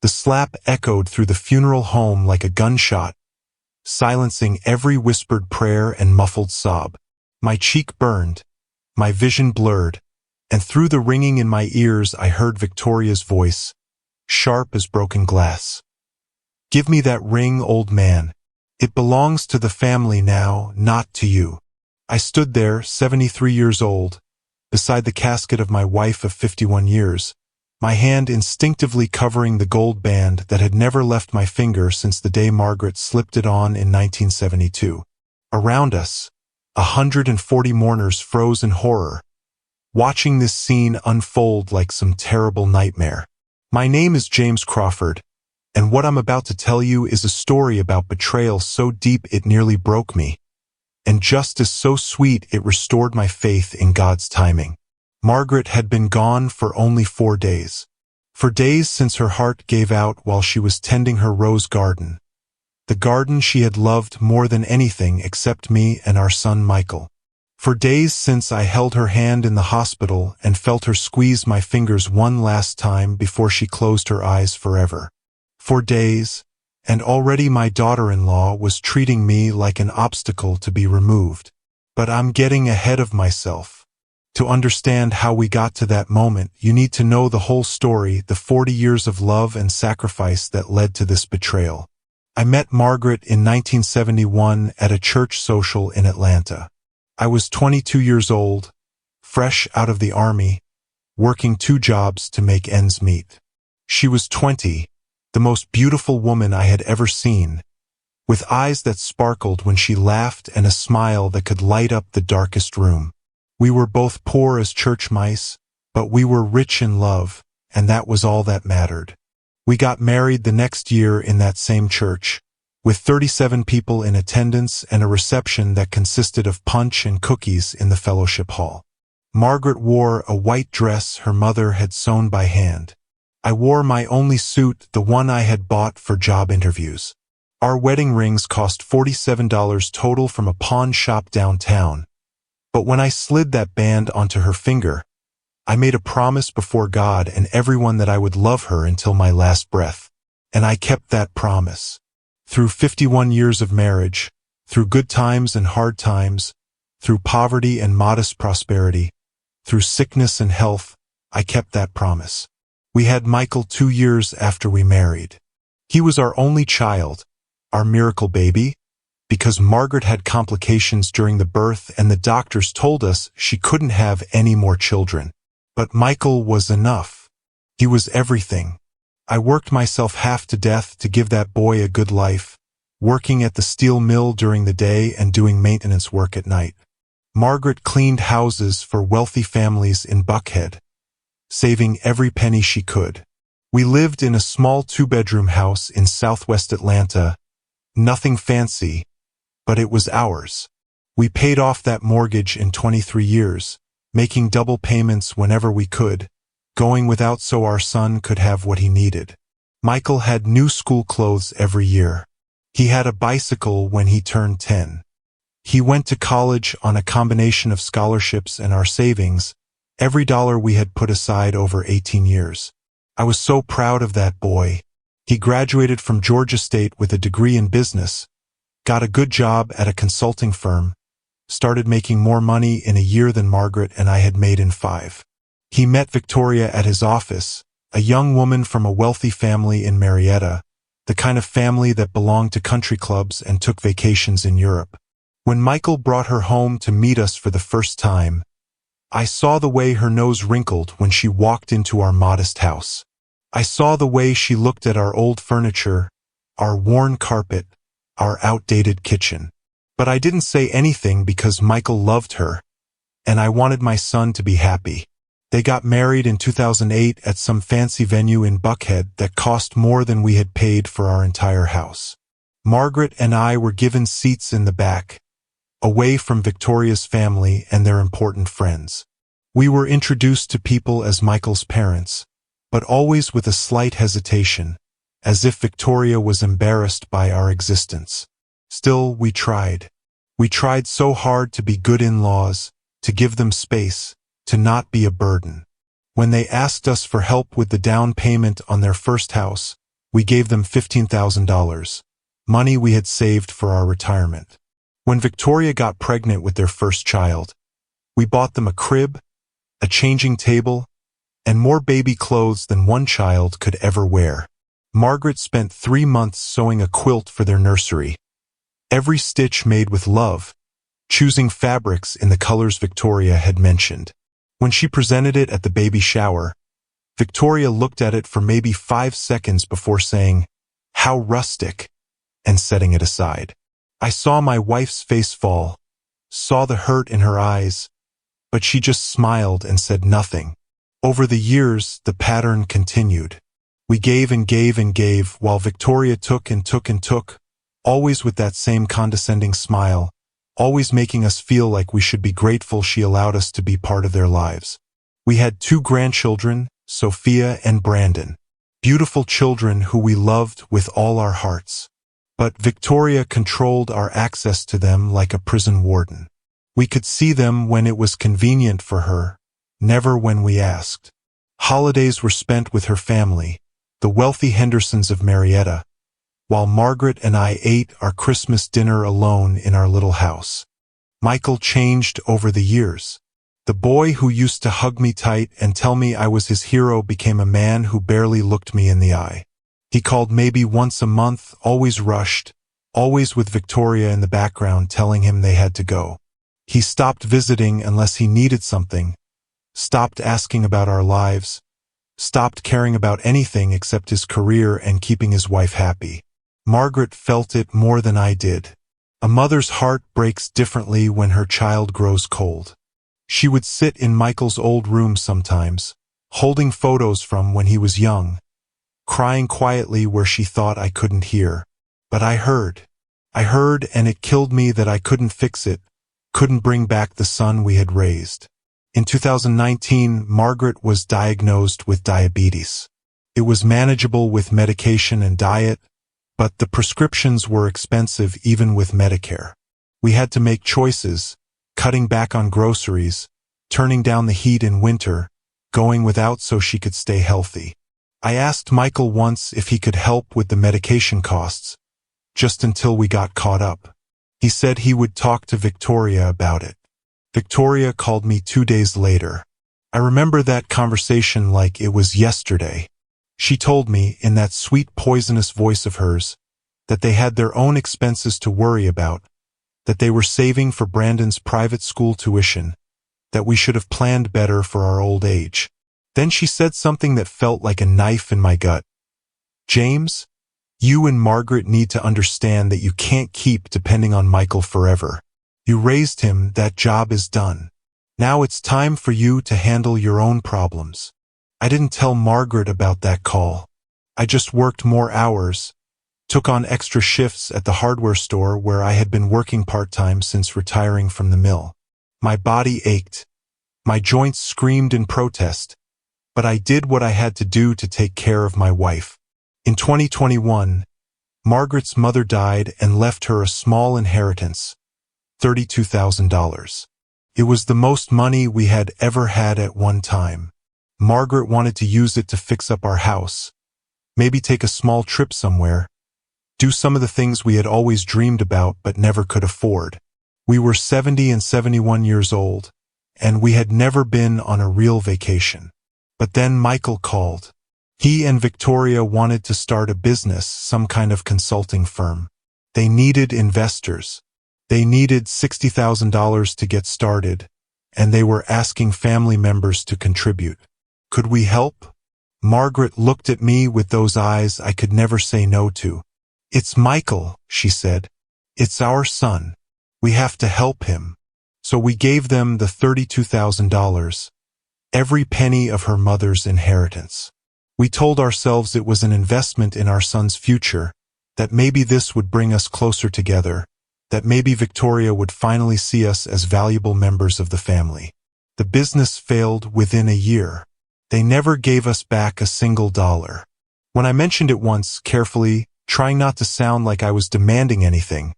The slap echoed through the funeral home like a gunshot, silencing every whispered prayer and muffled sob. My cheek burned, my vision blurred, and through the ringing in my ears I heard Victoria's voice, sharp as broken glass. "Give me that ring, old man. It belongs to the family now, not to you." I stood there, 73 years old, beside the casket of my wife of 51 years, my hand instinctively covering the gold band that had never left my finger since the day Margaret slipped it on in 1972. Around us, 140 mourners froze in horror, watching this scene unfold like some terrible nightmare. My name is James Crawford, and what I'm about to tell you is a story about betrayal so deep it nearly broke me, and justice so sweet it restored my faith in God's timing. Margaret had been gone for only 4 days. For days since her heart gave out while she was tending her rose garden, the garden she had loved more than anything except me and our son Michael. For days since I held her hand in the hospital and felt her squeeze my fingers one last time before she closed her eyes forever. For days, and already my daughter-in-law was treating me like an obstacle to be removed. But I'm getting ahead of myself. To understand how we got to that moment, you need to know the whole story, the 40 years of love and sacrifice that led to this betrayal. I met Margaret in 1971 at a church social in Atlanta. I was 22 years old, fresh out of the army, working 2 jobs to make ends meet. She was 20, the most beautiful woman I had ever seen, with eyes that sparkled when she laughed and a smile that could light up the darkest room. We were both poor as church mice, but we were rich in love, and that was all that mattered. We got married the next year in that same church, with 37 people in attendance and a reception that consisted of punch and cookies in the fellowship hall. Margaret wore a white dress her mother had sewn by hand. I wore my only suit, the one I had bought for job interviews. Our wedding rings cost $47 total from a pawn shop downtown. But when I slid that band onto her finger, I made a promise before God and everyone that I would love her until my last breath. And I kept that promise. Through 51 years of marriage, through good times and hard times, through poverty and modest prosperity, through sickness and health, I kept that promise. We had Michael 2 years after we married. He was our only child, our miracle baby, because Margaret had complications during the birth and the doctors told us she couldn't have any more children. But Michael was enough. He was everything. I worked myself half to death to give that boy a good life, working at the steel mill during the day and doing maintenance work at night. Margaret cleaned houses for wealthy families in Buckhead, saving every penny she could. We lived in a small 2-bedroom house in southwest Atlanta, nothing fancy, but it was ours. We paid off that mortgage in 23 years, making double payments whenever we could, going without so our son could have what he needed. Michael had new school clothes every year. He had a bicycle when he turned 10. He went to college on a combination of scholarships and our savings, every dollar we had put aside over 18 years. I was so proud of that boy. He graduated from Georgia State with a degree in business, got a good job at a consulting firm, started making more money in a year than Margaret and I had made in 5. He met Victoria at his office, a young woman from a wealthy family in Marietta, the kind of family that belonged to country clubs and took vacations in Europe. When Michael brought her home to meet us for the first time, I saw the way her nose wrinkled when she walked into our modest house. I saw the way she looked at our old furniture, our worn carpet, our outdated kitchen. But I didn't say anything because Michael loved her, and I wanted my son to be happy. They got married in 2008 at some fancy venue in Buckhead that cost more than we had paid for our entire house. Margaret and I were given seats in the back, away from Victoria's family and their important friends. We were introduced to people as Michael's parents, but always with a slight hesitation, as if Victoria was embarrassed by our existence. Still, we tried. We tried so hard to be good in-laws, to give them space, to not be a burden. When they asked us for help with the down payment on their first house, We gave them $15,000, money we had saved for our retirement. When Victoria got pregnant with their first child, we bought them a crib, a changing table, and more baby clothes than one child could ever wear. Margaret spent 3 months sewing a quilt for their nursery, every stitch made with love, choosing fabrics in the colors Victoria had mentioned. When she presented it at the baby shower, Victoria looked at it for maybe 5 seconds before saying, "How rustic," and setting it aside. I saw my wife's face fall, saw the hurt in her eyes, but she just smiled and said nothing. Over the years, the pattern continued. We gave and gave and gave, while Victoria took and took and took, always with that same condescending smile, always making us feel like we should be grateful she allowed us to be part of their lives. We had 2 grandchildren, Sophia and Brandon, beautiful children who we loved with all our hearts. But Victoria controlled our access to them like a prison warden. We could see them when it was convenient for her, never when we asked. Holidays were spent with her family, the wealthy Hendersons of Marietta, while Margaret and I ate our Christmas dinner alone in our little house. Michael changed over the years. The boy who used to hug me tight and tell me I was his hero became a man who barely looked me in the eye. He called maybe once a month, always rushed, always with Victoria in the background telling him they had to go. He stopped visiting unless he needed something, stopped asking about our lives, stopped caring about anything except his career and keeping his wife happy. Margaret felt it more than I did. A mother's heart breaks differently when her child grows cold. She would sit in Michael's old room sometimes, holding photos from when he was young, crying quietly where she thought I couldn't hear. But I heard. And it killed me that I couldn't fix it, couldn't bring back the son we had raised. In 2019, Margaret was diagnosed with diabetes. It was manageable with medication and diet, but the prescriptions were expensive even with Medicare. We had to make choices, cutting back on groceries, turning down the heat in winter, going without so she could stay healthy. I asked Michael once if he could help with the medication costs, just until we got caught up. He said he would talk to Victoria about it. Victoria called me 2 days later. I remember that conversation like it was yesterday. She told me, in that sweet poisonous voice of hers, that they had their own expenses to worry about, that they were saving for Brandon's private school tuition, that we should have planned better for our old age. Then she said something that felt like a knife in my gut. "James, you and Margaret need to understand that you can't keep depending on Michael forever. You raised him, that job is done. Now it's time for you to handle your own problems." I didn't tell Margaret about that call. I just worked more hours, took on extra shifts at the hardware store where I had been working part-time since retiring from the mill. My body ached. My joints screamed in protest, but I did what I had to do to take care of my wife. In 2021, Margaret's mother died and left her a small inheritance, $32,000. It was the most money we had ever had at one time. Margaret wanted to use it to fix up our house, maybe take a small trip somewhere, do some of the things we had always dreamed about but never could afford. We were 70 and 71 years old, and we had never been on a real vacation. But then Michael called. He and Victoria wanted to start a business, some kind of consulting firm. They needed investors. They needed $60,000 to get started, and they were asking family members to contribute. Could we help? Margaret looked at me with those eyes I could never say no to. "It's Michael," she said. "It's our son. We have to help him." So we gave them the $32,000, every penny of her mother's inheritance. We told ourselves it was an investment in our son's future, that maybe this would bring us closer together, that maybe Victoria would finally see us as valuable members of the family. The business failed within a year. They never gave us back a single dollar. When I mentioned it once, carefully, trying not to sound like I was demanding anything,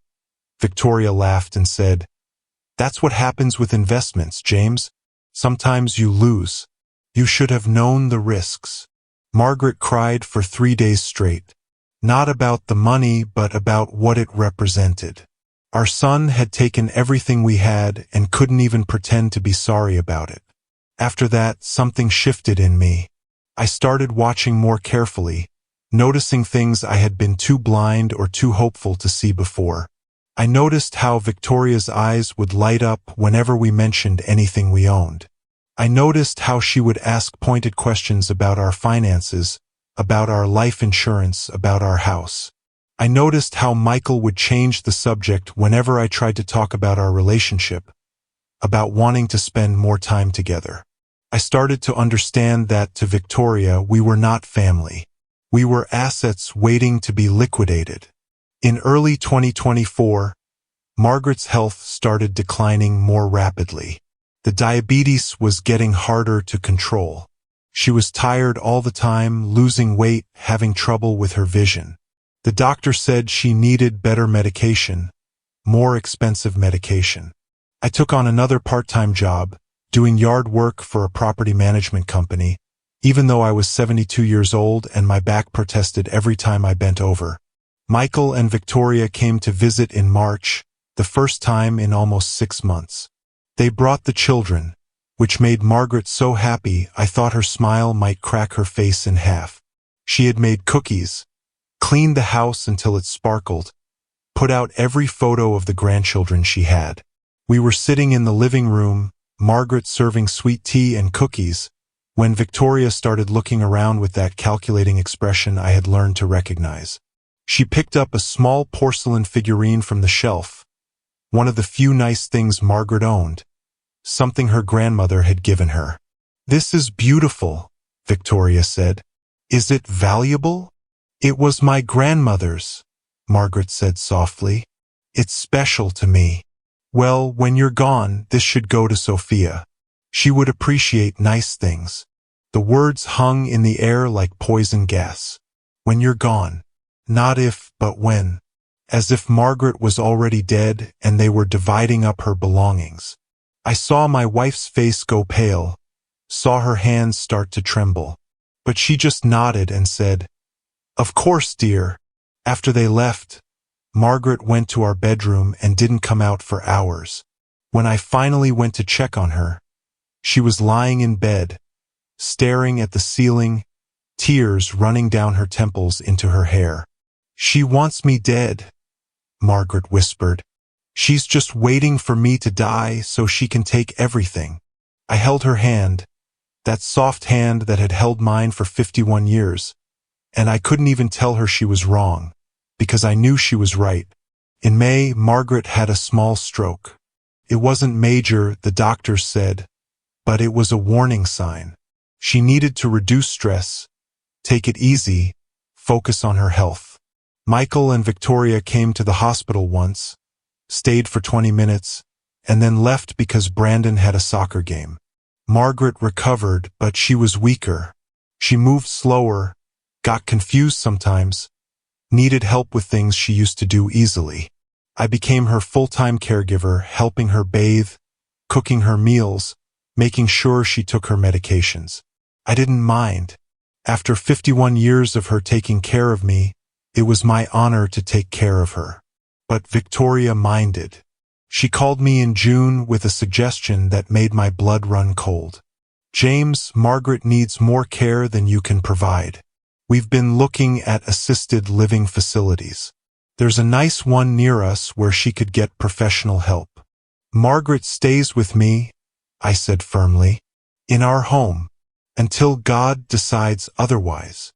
Victoria laughed and said, "That's what happens with investments, James. Sometimes you lose. You should have known the risks." Margaret cried for 3 days straight. Not about the money, but about what it represented. Our son had taken everything we had and couldn't even pretend to be sorry about it. After that, something shifted in me. I started watching more carefully, noticing things I had been too blind or too hopeful to see before. I noticed how Victoria's eyes would light up whenever we mentioned anything we owned. I noticed how she would ask pointed questions about our finances, about our life insurance, about our house. I noticed how Michael would change the subject whenever I tried to talk about our relationship, about wanting to spend more time together. I started to understand that to Victoria we were not family. We were assets waiting to be liquidated. In early 2024, Margaret's health started declining more rapidly. The diabetes was getting harder to control. She was tired all the time, losing weight, having trouble with her vision. The doctor said she needed better medication, more expensive medication. I took on another part-time job, doing yard work for a property management company, even though I was 72 years old and my back protested every time I bent over. Michael and Victoria came to visit in March, the first time in almost 6 months. They brought the children, which made Margaret so happy I thought her smile might crack her face in half. She had made cookies, cleaned the house until it sparkled, put out every photo of the grandchildren she had. We were sitting in the living room, Margaret serving sweet tea and cookies, when Victoria started looking around with that calculating expression I had learned to recognize. She picked up a small porcelain figurine from the shelf, one of the few nice things Margaret owned, something her grandmother had given her. "This is beautiful," Victoria said. "Is it valuable?" "It was my grandmother's," Margaret said softly. "It's special to me." "Well, when you're gone, this should go to Sophia. She would appreciate nice things." The words hung in the air like poison gas. When you're gone. Not if, but when. As if Margaret was already dead and they were dividing up her belongings. I saw my wife's face go pale, saw her hands start to tremble. But she just nodded and said, "Of course, dear." After they left, Margaret went to our bedroom and didn't come out for hours. When I finally went to check on her, she was lying in bed, staring at the ceiling, tears running down her temples into her hair. "She wants me dead," Margaret whispered. "She's just waiting for me to die so she can take everything." I held her hand, that soft hand that had held mine for 51 years, and I couldn't even tell her she was wrong, because I knew she was right. In May, Margaret had a small stroke. It wasn't major, the doctors said, but it was a warning sign. She needed to reduce stress, take it easy, focus on her health. Michael and Victoria came to the hospital once, stayed for 20 minutes, and then left because Brandon had a soccer game. Margaret recovered, but she was weaker. She moved slower, got confused sometimes, needed help with things she used to do easily. I became her full-time caregiver, helping her bathe, cooking her meals, making sure she took her medications. I didn't mind. After 51 years of her taking care of me, it was my honor to take care of her. But Victoria minded. She called me in June with a suggestion that made my blood run cold. "James, Margaret needs more care than you can provide. We've been looking at assisted living facilities. There's a nice one near us where she could get professional help." "Margaret stays with me," I said firmly, "in our home, until God decides otherwise."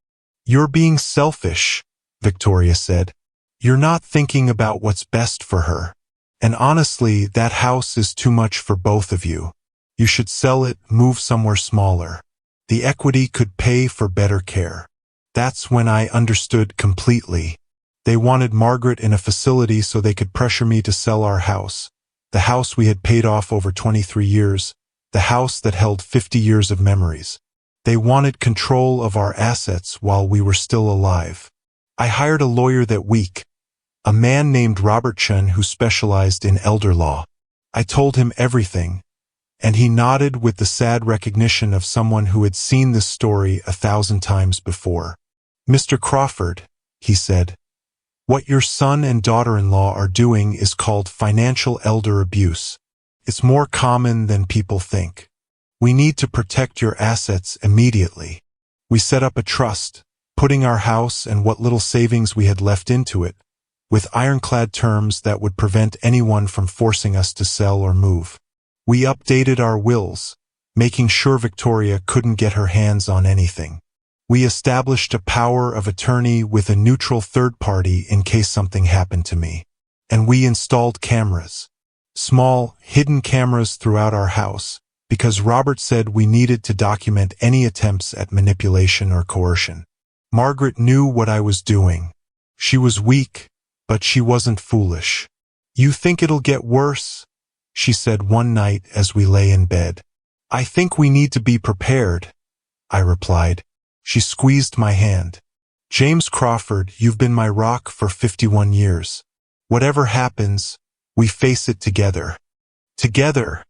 "You're being selfish," Victoria said. "You're not thinking about what's best for her. And honestly, that house is too much for both of you. You should sell it, move somewhere smaller. The equity could pay for better care." That's when I understood completely. They wanted Margaret in a facility so they could pressure me to sell our house, the house we had paid off over 23 years, the house that held 50 years of memories. They wanted control of our assets while we were still alive. I hired a lawyer that week, a man named Robert Chen who specialized in elder law. I told him everything, and he nodded with the sad recognition of someone who had seen this story 1,000 times before. "Mr. Crawford," he said. What your son and daughter-in-law are doing is called financial elder abuse. It's more common than people think. We need to protect your assets immediately. We set up a trust, putting our house and what little savings we had left into it, with ironclad terms that would prevent anyone from forcing us to sell or move. We updated our wills, making sure Victoria couldn't get her hands on anything. We established a power of attorney with a neutral third party in case something happened to me. And we installed cameras. Small, hidden cameras throughout our house, because Robert said we needed to document any attempts at manipulation or coercion. Margaret knew what I was doing. She was weak, but she wasn't foolish. You think it'll get worse? She said one night as we lay in bed. I think we need to be prepared, I replied. She squeezed my hand. James Crawford, you've been my rock for 51 years. Whatever happens, we face it together. Together,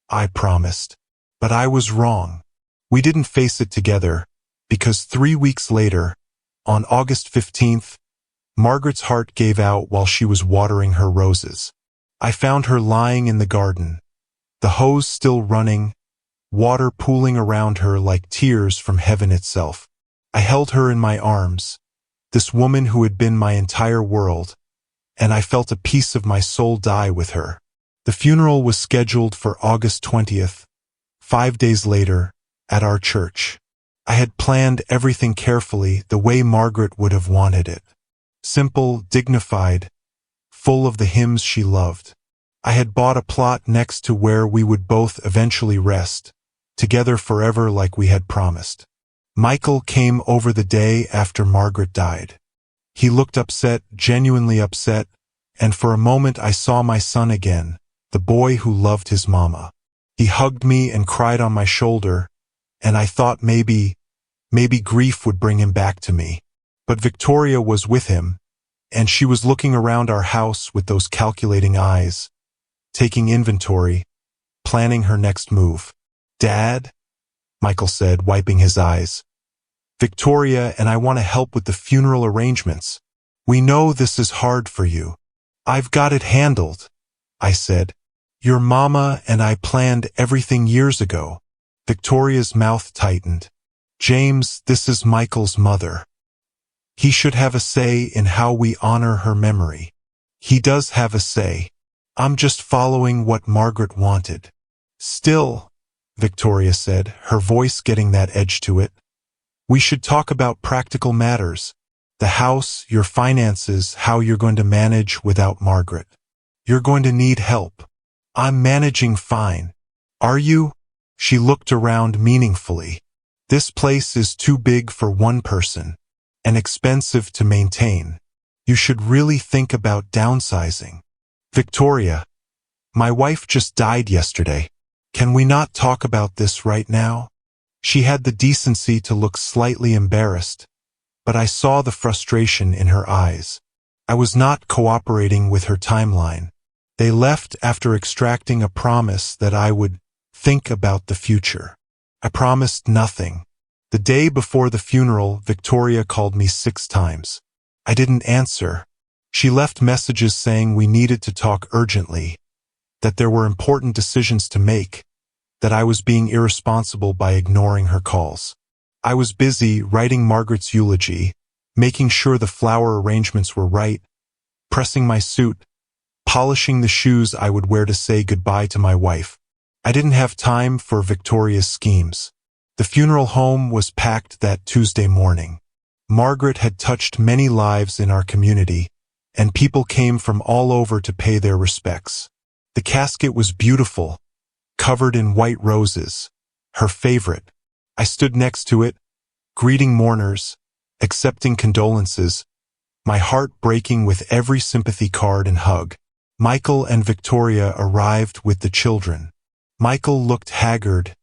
I promised. But I was wrong. We didn't face it together, because 3 weeks later, on August 15th, Margaret's heart gave out while she was watering her roses. I found her lying in the garden, the hose still running, water pooling around her like tears from heaven itself. I held her in my arms, this woman who had been my entire world, and I felt a piece of my soul die with her. The funeral was scheduled for August 20th, 5 days later, at our church. I had planned everything carefully the way Margaret would have wanted it. Simple, dignified, full of the hymns she loved. I had bought a plot next to where we would both eventually rest, together forever like we had promised. Michael came over the day after Margaret died. He looked upset, genuinely upset, and for a moment I saw my son again, the boy who loved his mama. He hugged me and cried on my shoulder, and I thought maybe grief would bring him back to me. But Victoria was with him, and she was looking around our house with those calculating eyes, taking inventory, planning her next move. Dad, Michael said, wiping his eyes. Victoria and I want to help with the funeral arrangements. We know this is hard for you. I've got it handled, I said. Your mama and I planned everything years ago. Victoria's mouth tightened. James, this is Michael's mother. He should have a say in how we honor her memory. He does have a say. I'm just following what Margaret wanted. Still, Victoria said, her voice getting that edge to it, we should talk about practical matters. The house, your finances, how you're going to manage without Margaret. You're going to need help. I'm managing fine. Are you? She looked around meaningfully. This place is too big for one person, and expensive to maintain. You should really think about downsizing. Victoria, my wife just died yesterday. Can we not talk about this right now? She had the decency to look slightly embarrassed, but I saw the frustration in her eyes. I was not cooperating with her timeline. They left after extracting a promise that I would think about the future. I promised nothing. The day before the funeral, Victoria called me 6 times. I didn't answer. She left messages saying we needed to talk urgently, that there were important decisions to make, that I was being irresponsible by ignoring her calls. I was busy writing Margaret's eulogy, making sure the flower arrangements were right, pressing my suit, polishing the shoes I would wear to say goodbye to my wife. I didn't have time for Victoria's schemes. The funeral home was packed that Tuesday morning. Margaret had touched many lives in our community, and people came from all over to pay their respects. The casket was beautiful, covered in white roses, her favorite. I stood next to it, greeting mourners, accepting condolences, my heart breaking with every sympathy card and hug. Michael and Victoria arrived with the children. Michael looked haggard,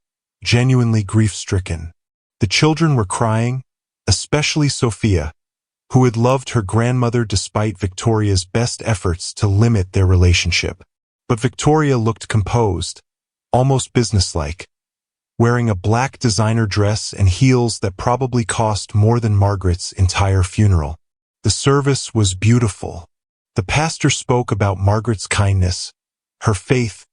genuinely grief-stricken. The children were crying, especially Sophia, who had loved her grandmother despite Victoria's best efforts to limit their relationship. But Victoria looked composed, almost businesslike, wearing a black designer dress and heels that probably cost more than Margaret's entire funeral. The service was beautiful. The pastor spoke about Margaret's kindness, her faith,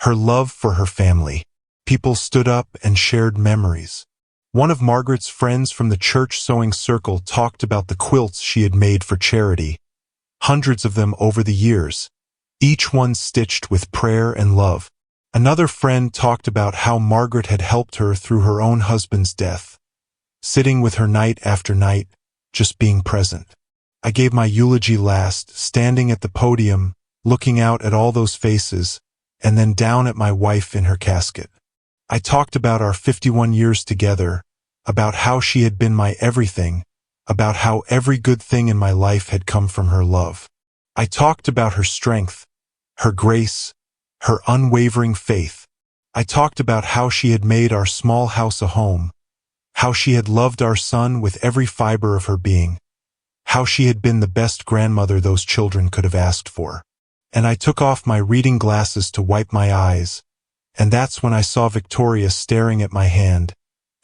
her love for her family. People stood up and shared memories. One of Margaret's friends from the church sewing circle talked about the quilts she had made for charity, hundreds of them over the years, each one stitched with prayer and love. Another friend talked about how Margaret had helped her through her own husband's death, sitting with her night after night, just being present. I gave my eulogy last, standing at the podium, looking out at all those faces, and then down at my wife in her casket. I talked about our 51 years together, about how she had been my everything, about how every good thing in my life had come from her love. I talked about her strength, her grace, her unwavering faith. I talked about how she had made our small house a home, how she had loved our son with every fiber of her being, how she had been the best grandmother those children could have asked for. And I took off my reading glasses to wipe my eyes, and that's when I saw Victoria staring at my hand,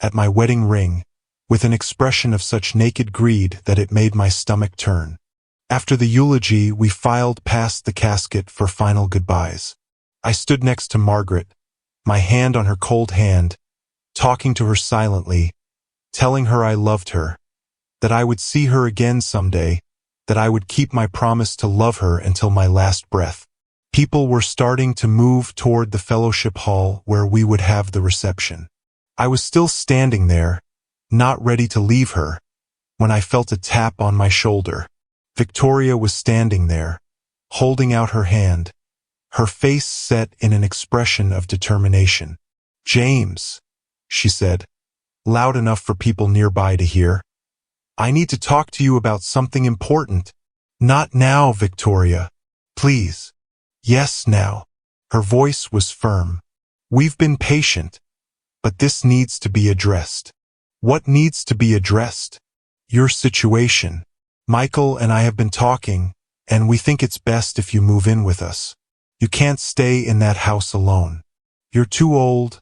at my wedding ring, with an expression of such naked greed that it made my stomach turn. After the eulogy, we filed past the casket for final goodbyes. I stood next to Margaret, my hand on her cold hand, talking to her silently, telling her I loved her, that I would see her again someday, that I would keep my promise to love her until my last breath. People were starting to move toward the fellowship hall where we would have the reception. I was still standing there, not ready to leave her, when I felt a tap on my shoulder. Victoria was standing there, holding out her hand, her face set in an expression of determination. "James," she said, loud enough for people nearby to hear, "I need to talk to you about something important." "Not now, Victoria. Please." "Yes, now." Her voice was firm. "We've been patient, but this needs to be addressed." "What needs to be addressed?" "Your situation. Michael and I have been talking, and we think it's best if you move in with us. You can't stay in that house alone. You're too old,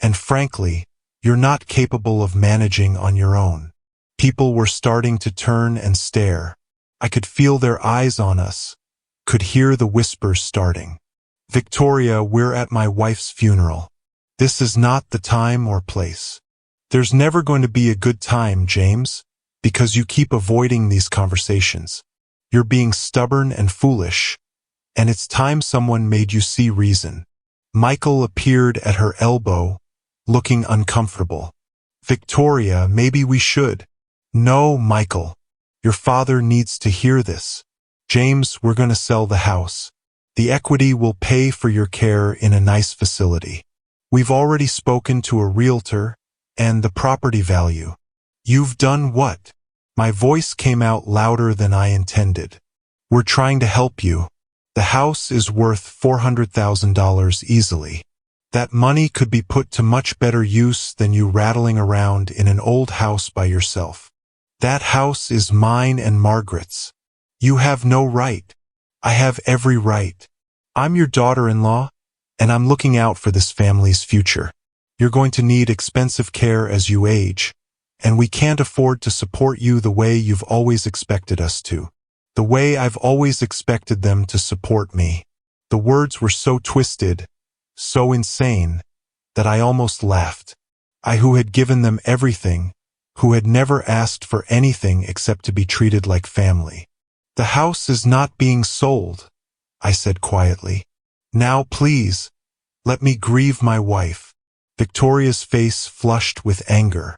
and frankly, you're not capable of managing on your own." People were starting to turn and stare. I could feel their eyes on us, could hear the whispers starting. "Victoria, we're at my wife's funeral. This is not the time or place." "There's never going to be a good time, James, because you keep avoiding these conversations. You're being stubborn and foolish, and it's time someone made you see reason." Michael appeared at her elbow, looking uncomfortable. "Victoria, maybe we should." "No, Michael. Your father needs to hear this. James, we're going to sell the house. The equity will pay for your care in a nice facility. We've already spoken to a realtor, and the property value." "You've done what?" My voice came out louder than I intended. "We're trying to help you. The house is worth $400,000 easily. That money could be put to much better use than you rattling around in an old house by yourself. That house is mine and Margaret's. You have no right. I have every right. I'm your daughter-in-law, and I'm looking out for this family's future. You're going to need expensive care as you age, and we can't afford to support you the way you've always expected us to. The way I've always expected them to support me." The words were so twisted, so insane, that I almost laughed. I who had given them everything, who had never asked for anything except to be treated like family. "The house is not being sold," I said quietly. "Now please, let me grieve my wife." Victoria's face flushed with anger.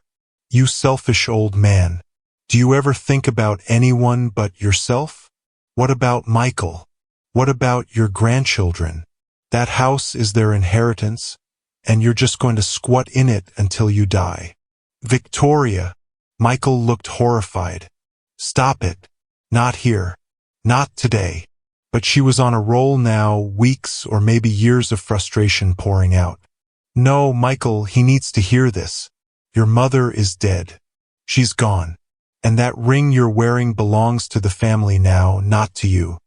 "You selfish old man. Do you ever think about anyone but yourself? What about Michael? What about your grandchildren? That house is their inheritance, and you're just going to squat in it until you die." "Victoria." Michael looked horrified. "Stop it. Not here. Not today." But she was on a roll now, weeks or maybe years of frustration pouring out. "No, Michael, he needs to hear this. Your mother is dead. She's gone. And that ring you're wearing belongs to the family now, not to you.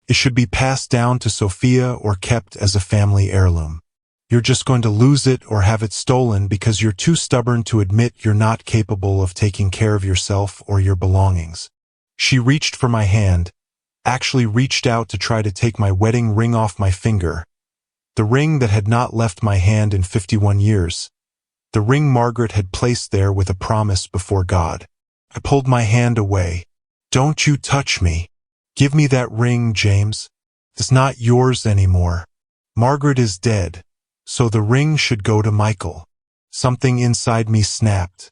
It should be passed down to Sophia or kept as a family heirloom. You're just going to lose it or have it stolen because you're too stubborn to admit you're not capable of taking care of yourself or your belongings. She reached for my hand, actually reached out to try to take my wedding ring off my finger. The ring that had not left my hand in 51 years. The ring Margaret had placed there with a promise before God. I pulled my hand away. Don't you touch me. Give me that ring, James. It's not yours anymore. Margaret is dead, so the ring should go to Michael. Something inside me snapped.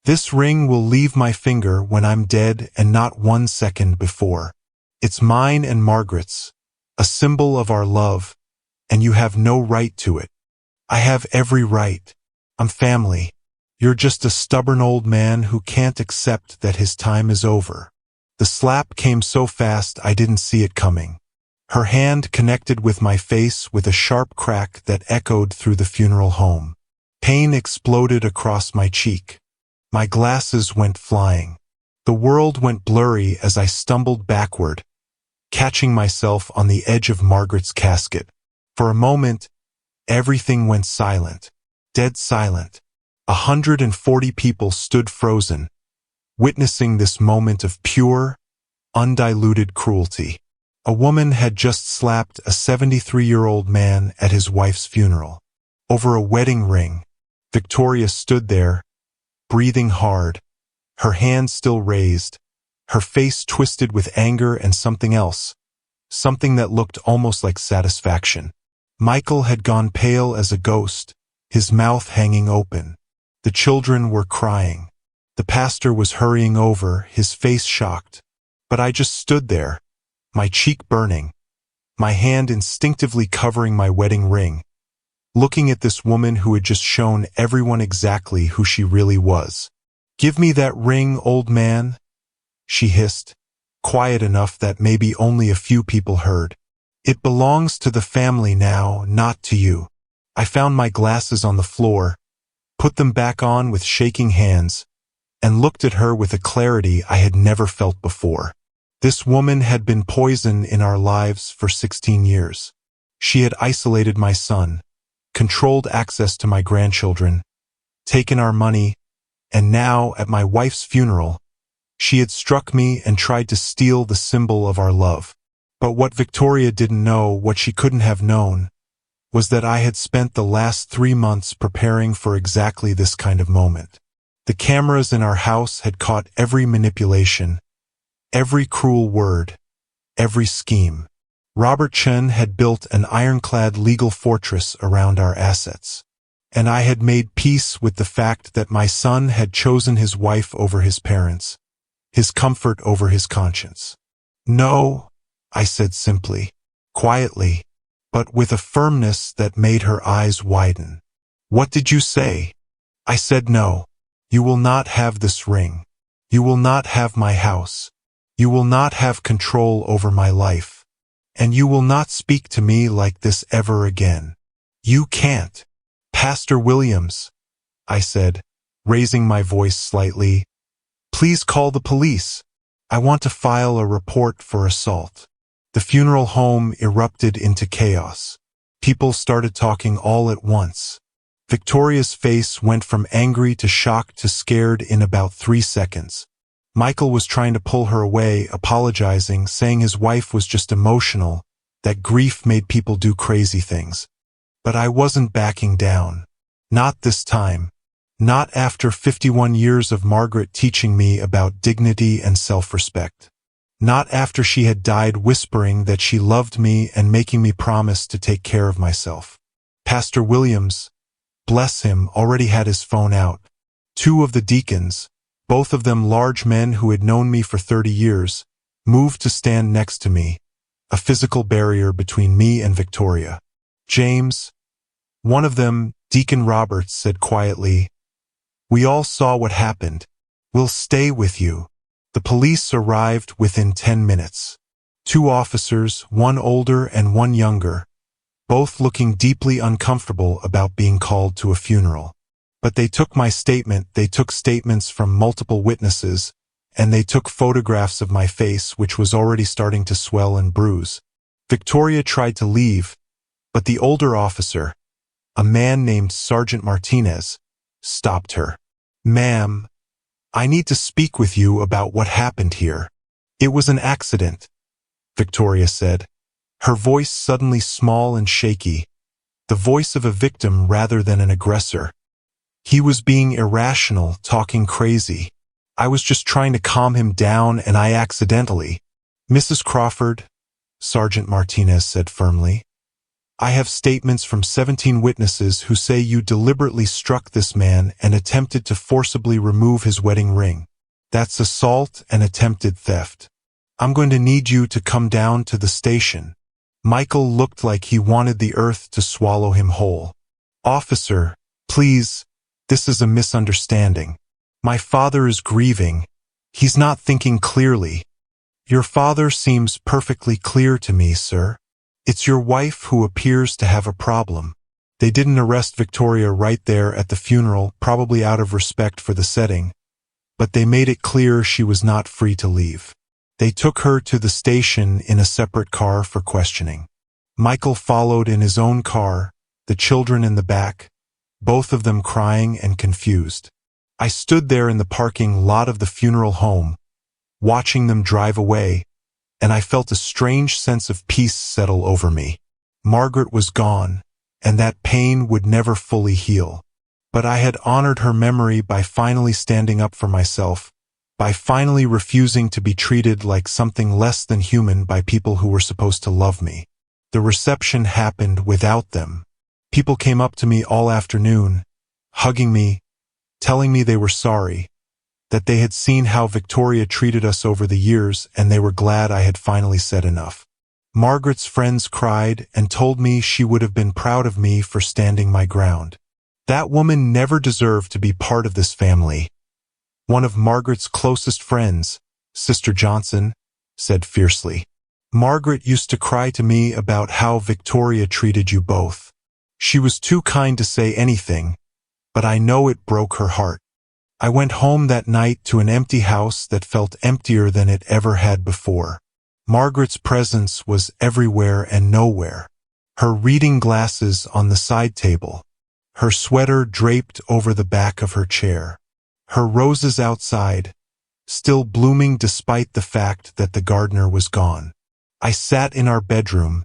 This ring will leave my finger when I'm dead and not 1 second before. It's mine and Margaret's, a symbol of our love, and you have no right to it. I have every right. I'm family. You're just a stubborn old man who can't accept that his time is over. The slap came so fast I didn't see it coming. Her hand connected with my face with a sharp crack that echoed through the funeral home. Pain exploded across my cheek. My glasses went flying. The world went blurry as I stumbled backward, catching myself on the edge of Margaret's casket. For a moment, everything went silent, dead silent. 140 people stood frozen, witnessing this moment of pure, undiluted cruelty. A woman had just slapped a 73-year-old man at his wife's funeral. Over a wedding ring, Victoria stood there, breathing hard, her hand still raised, her face twisted with anger and something else, something that looked almost like satisfaction. Michael had gone pale as a ghost, his mouth hanging open. The children were crying. The pastor was hurrying over, his face shocked. But I just stood there, my cheek burning, my hand instinctively covering my wedding ring, looking at this woman who had just shown everyone exactly who she really was. "Give me that ring, old man," she hissed, quiet enough that maybe only a few people heard. "It belongs to the family now, not to you." I found my glasses on the floor, put them back on with shaking hands, and looked at her with a clarity I had never felt before. This woman had been poison in our lives for 16 years. She had isolated my son, controlled access to my grandchildren, taken our money, and now, at my wife's funeral, she had struck me and tried to steal the symbol of our love. But what Victoria didn't know, what she couldn't have known, was that I had spent the last 3 months preparing for exactly this kind of moment. The cameras in our house had caught every manipulation, every cruel word, every scheme. Robert Chen had built an ironclad legal fortress around our assets, and I had made peace with the fact that my son had chosen his wife over his parents, his comfort over his conscience. "No," I said simply, quietly, but with a firmness that made her eyes widen. "What did you say?" I said no. "You will not have this ring. You will not have my house. You will not have control over my life. And you will not speak to me like this ever again. You can't." "Pastor Williams," I said, raising my voice slightly, "please call the police. I want to file a report for assault." The funeral home erupted into chaos. People started talking all at once. Victoria's face went from angry to shocked to scared in about 3 seconds. Michael was trying to pull her away, apologizing, saying his wife was just emotional, that grief made people do crazy things. But I wasn't backing down. Not this time. Not after 51 years of Margaret teaching me about dignity and self-respect. Not after she had died whispering that she loved me and making me promise to take care of myself. Pastor Williams, bless him, already had his phone out. 2 of the deacons, both of them large men who had known me for 30 years, moved to stand next to me, a physical barrier between me and Victoria. "James," one of them, Deacon Roberts, said quietly, "we all saw what happened. We'll stay with you." The police arrived within 10 minutes. 2 officers, one older and one younger, both looking deeply uncomfortable about being called to a funeral. But they took my statement, they took statements from multiple witnesses, and they took photographs of my face, which was already starting to swell and bruise. Victoria tried to leave, but the older officer, a man named Sergeant Martinez, stopped her. "Ma'am, I need to speak with you about what happened here." It was an accident, Victoria said, her voice suddenly small and shaky, the voice of a victim rather than an aggressor. He was being irrational, talking crazy. I was just trying to calm him down and I accidentally. Mrs. Crawford, Sergeant Martinez said firmly, I have statements from 17 witnesses who say you deliberately struck this man and attempted to forcibly remove his wedding ring. That's assault and attempted theft. I'm going to need you to come down to the station. Michael looked like he wanted the earth to swallow him whole. Officer, please, this is a misunderstanding. My father is grieving. He's not thinking clearly. Your father seems perfectly clear to me, sir. It's your wife who appears to have a problem. They didn't arrest Victoria right there at the funeral, probably out of respect for the setting, but they made it clear she was not free to leave. They took her to the station in a separate car for questioning. Michael followed in his own car, the children in the back, both of them crying and confused. I stood there in the parking lot of the funeral home, watching them drive away, and I felt a strange sense of peace settle over me. Margaret was gone, and that pain would never fully heal. But I had honored her memory by finally standing up for myself, by finally refusing to be treated like something less than human by people who were supposed to love me. The reception happened without them. People came up to me all afternoon, hugging me, telling me they were sorry, that they had seen how Victoria treated us over the years and they were glad I had finally said enough. Margaret's friends cried and told me she would have been proud of me for standing my ground. That woman never deserved to be part of this family. One of Margaret's closest friends, Sister Johnson, said fiercely, Margaret used to cry to me about how Victoria treated you both. She was too kind to say anything, but I know it broke her heart. I went home that night to an empty house that felt emptier than it ever had before. Margaret's presence was everywhere and nowhere. Her reading glasses on the side table, her sweater draped over the back of her chair, her roses outside, still blooming despite the fact that the gardener was gone. I sat in our bedroom,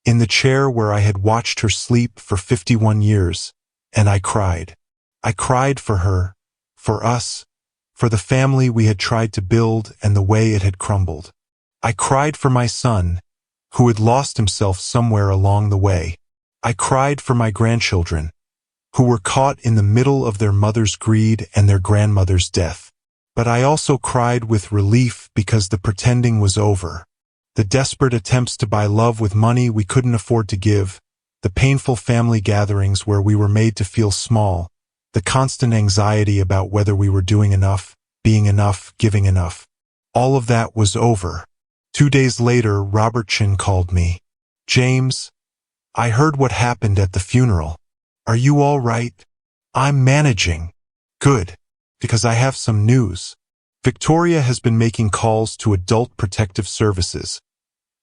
in the chair where I had watched her sleep for 51 years, and I cried. I cried for her, for us, for the family we had tried to build and the way it had crumbled. I cried for my son, who had lost himself somewhere along the way. I cried for my grandchildren, who were caught in the middle of their mother's greed and their grandmother's death. But I also cried with relief because the pretending was over. The desperate attempts to buy love with money we couldn't afford to give, the painful family gatherings where we were made to feel small, the constant anxiety about whether we were doing enough, being enough, giving enough. All of that was over. 2 days later, Robert Chin called me. James, I heard what happened at the funeral. Are you all right? I'm managing. Good, because I have some news. Victoria has been making calls to Adult Protective Services,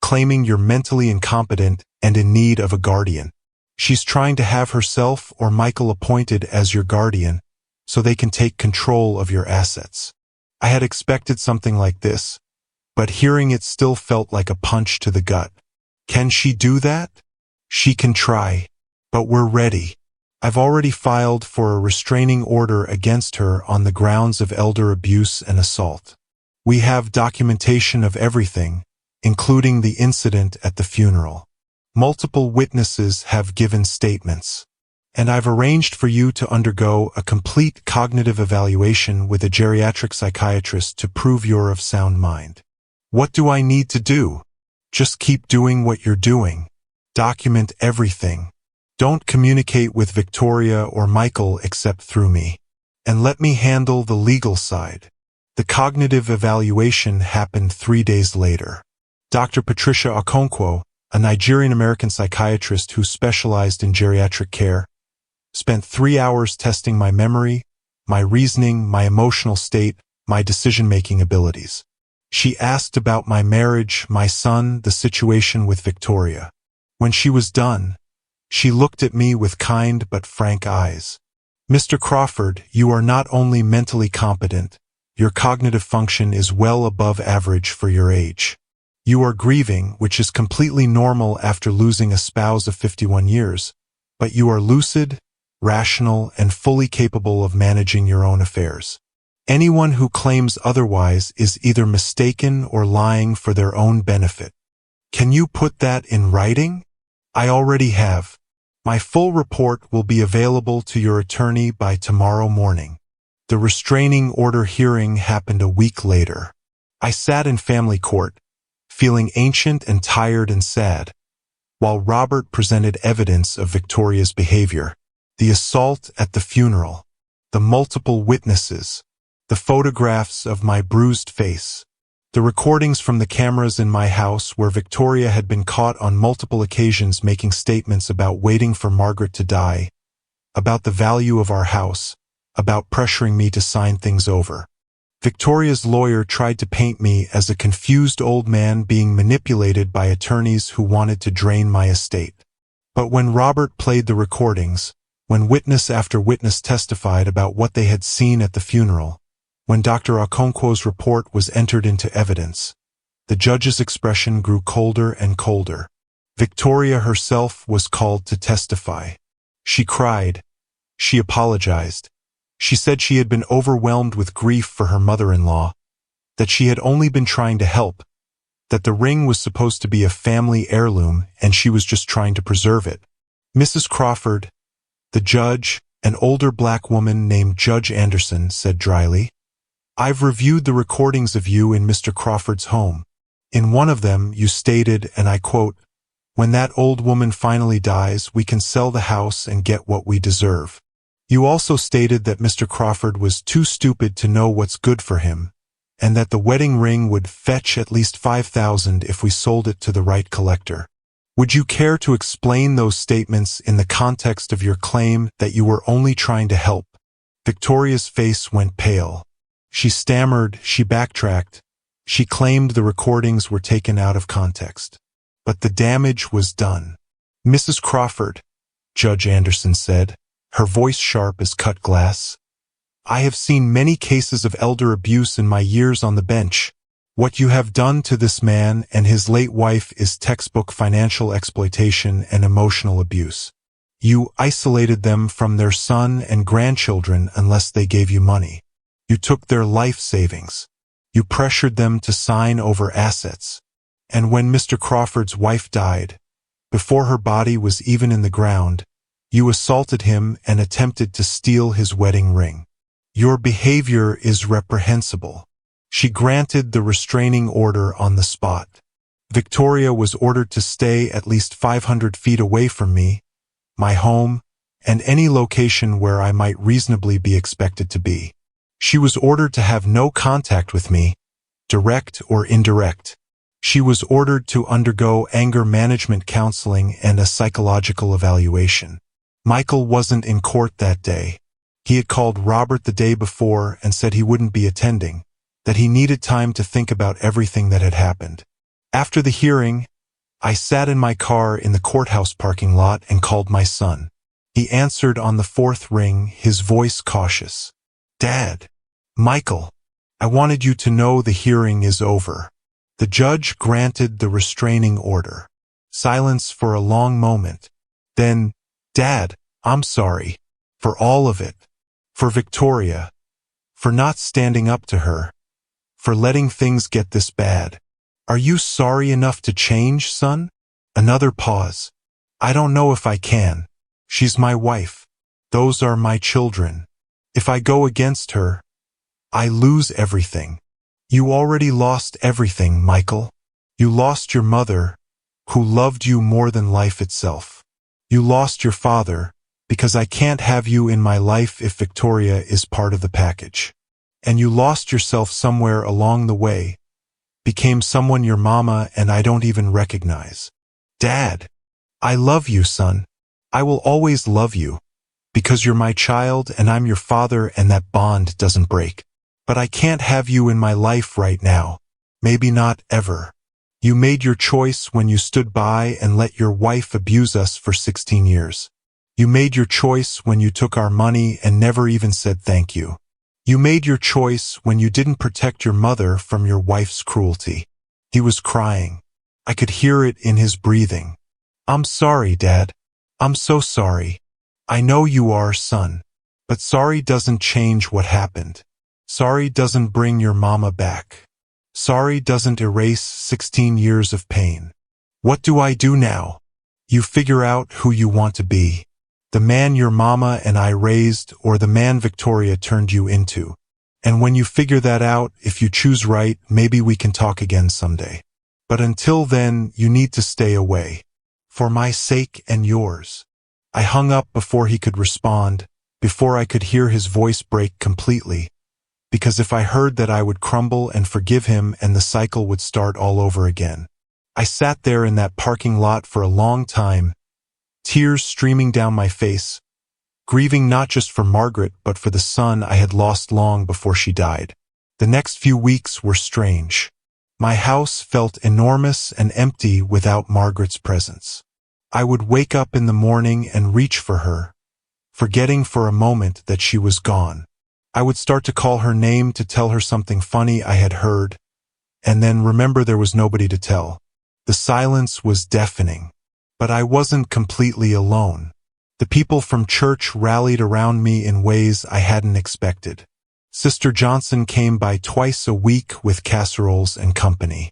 claiming you're mentally incompetent and in need of a guardian. She's trying to have herself or Michael appointed as your guardian so they can take control of your assets. I had expected something like this, but hearing it still felt like a punch to the gut. Can she do that? She can try, but we're ready. I've already filed for a restraining order against her on the grounds of elder abuse and assault. We have documentation of everything, including the incident at the funeral. Multiple witnesses have given statements, and I've arranged for you to undergo a complete cognitive evaluation with a geriatric psychiatrist to prove you're of sound mind. What do I need to do? Just keep doing what you're doing. Document everything. Don't communicate with Victoria or Michael except through me. And let me handle the legal side. The cognitive evaluation happened 3 days later. Dr. Patricia Okonkwo, a Nigerian-American psychiatrist who specialized in geriatric care, spent 3 hours testing my memory, my reasoning, my emotional state, my decision-making abilities. She asked about my marriage, my son, the situation with Victoria. When she was done, she looked at me with kind but frank eyes. Mr. Crawford, you are not only mentally competent, Your cognitive function is well above average for your age. You are grieving, which is completely normal after losing a spouse of 51 years, but you are lucid, rational, and fully capable of managing your own affairs. Anyone who claims otherwise is either mistaken or lying for their own benefit. Can you put that in writing? I already have. My full report will be available to your attorney by tomorrow morning. The restraining order hearing happened a week later. I sat in family court, feeling ancient and tired and sad, while Robert presented evidence of Victoria's behavior. The assault at the funeral, the multiple witnesses, the photographs of my bruised face, the recordings from the cameras in my house where Victoria had been caught on multiple occasions making statements about waiting for Margaret to die, about the value of our house, about pressuring me to sign things over. Victoria's lawyer tried to paint me as a confused old man being manipulated by attorneys who wanted to drain my estate. But when Robert played the recordings, when witness after witness testified about what they had seen at the funeral, when Dr. Okonkwo's report was entered into evidence, the judge's expression grew colder and colder. Victoria herself was called to testify. She cried. She apologized. She said she had been overwhelmed with grief for her mother-in-law, that she had only been trying to help, that the ring was supposed to be a family heirloom and she was just trying to preserve it. Mrs. Crawford, the judge, an older black woman named Judge Anderson, said dryly, "I've reviewed the recordings of you in Mr. Crawford's home. In one of them, you stated, and I quote, 'When that old woman finally dies, we can sell the house and get what we deserve.' You also stated that Mr. Crawford was too stupid to know what's good for him, and that the wedding ring would fetch at least $5,000 if we sold it to the right collector. Would you care to explain those statements in the context of your claim that you were only trying to help?" Victoria's face went pale. She stammered, she backtracked. She claimed the recordings were taken out of context. But the damage was done. "Mrs. Crawford," Judge Anderson said, her voice sharp as cut glass, "I have seen many cases of elder abuse in my years on the bench. What you have done to this man and his late wife is textbook financial exploitation and emotional abuse. You isolated them from their son and grandchildren unless they gave you money. You took their life savings. You pressured them to sign over assets. And when Mr. Crawford's wife died, before her body was even in the ground, you assaulted him and attempted to steal his wedding ring. Your behavior is reprehensible." She granted the restraining order on the spot. Victoria was ordered to stay at least 500 feet away from me, my home, and any location where I might reasonably be expected to be. She was ordered to have no contact with me, direct or indirect. She was ordered to undergo anger management counseling and a psychological evaluation. Michael wasn't in court that day. He had called Robert the day before and said he wouldn't be attending, that he needed time to think about everything that had happened. After the hearing, I sat in my car in the courthouse parking lot and called my son. He answered on the fourth ring, his voice cautious. "Dad, Michael, I wanted you to know the hearing is over." The judge granted the restraining order. Silence for a long moment. Then, "Dad, I'm sorry. For all of it. For Victoria. For not standing up to her. For letting things get this bad. Are you sorry enough to change, son?" Another pause. "I don't know if I can. She's my wife. Those are my children. If I go against her, I lose everything." "You already lost everything, Michael. You lost your mother, who loved you more than life itself. You lost your father, because I can't have you in my life if Victoria is part of the package. And you lost yourself somewhere along the way, became someone your mama and I don't even recognize. Dad, I love you, son. I will always love you, because you're my child and I'm your father and that bond doesn't break. But I can't have you in my life right now. Maybe not ever. You made your choice when you stood by and let your wife abuse us for 16 years. You made your choice when you took our money and never even said thank you. You made your choice when you didn't protect your mother from your wife's cruelty. He was crying. I could hear it in his breathing. I'm sorry, Dad. I'm so sorry. I know you are, son. But sorry doesn't change what happened. Sorry doesn't bring your mama back. Sorry doesn't erase 16 years of pain. What do I do now? You figure out who you want to be. The man your mama and I raised, or the man Victoria turned you into. And when you figure that out, if you choose right, maybe we can talk again someday. But until then, you need to stay away. For my sake and yours. I hung up before he could respond, before I could hear his voice break completely. Because if I heard that, I would crumble and forgive him, and the cycle would start all over again. I sat there in that parking lot for a long time, tears streaming down my face, grieving not just for Margaret but for the son I had lost long before she died. The next few weeks were strange. My house felt enormous and empty without Margaret's presence. I would wake up in the morning and reach for her, forgetting for a moment that she was gone. I would start to call her name to tell her something funny I had heard, and then remember there was nobody to tell. The silence was deafening. But I wasn't completely alone. The people from church rallied around me in ways I hadn't expected. Sister Johnson came by twice a week with casseroles and company.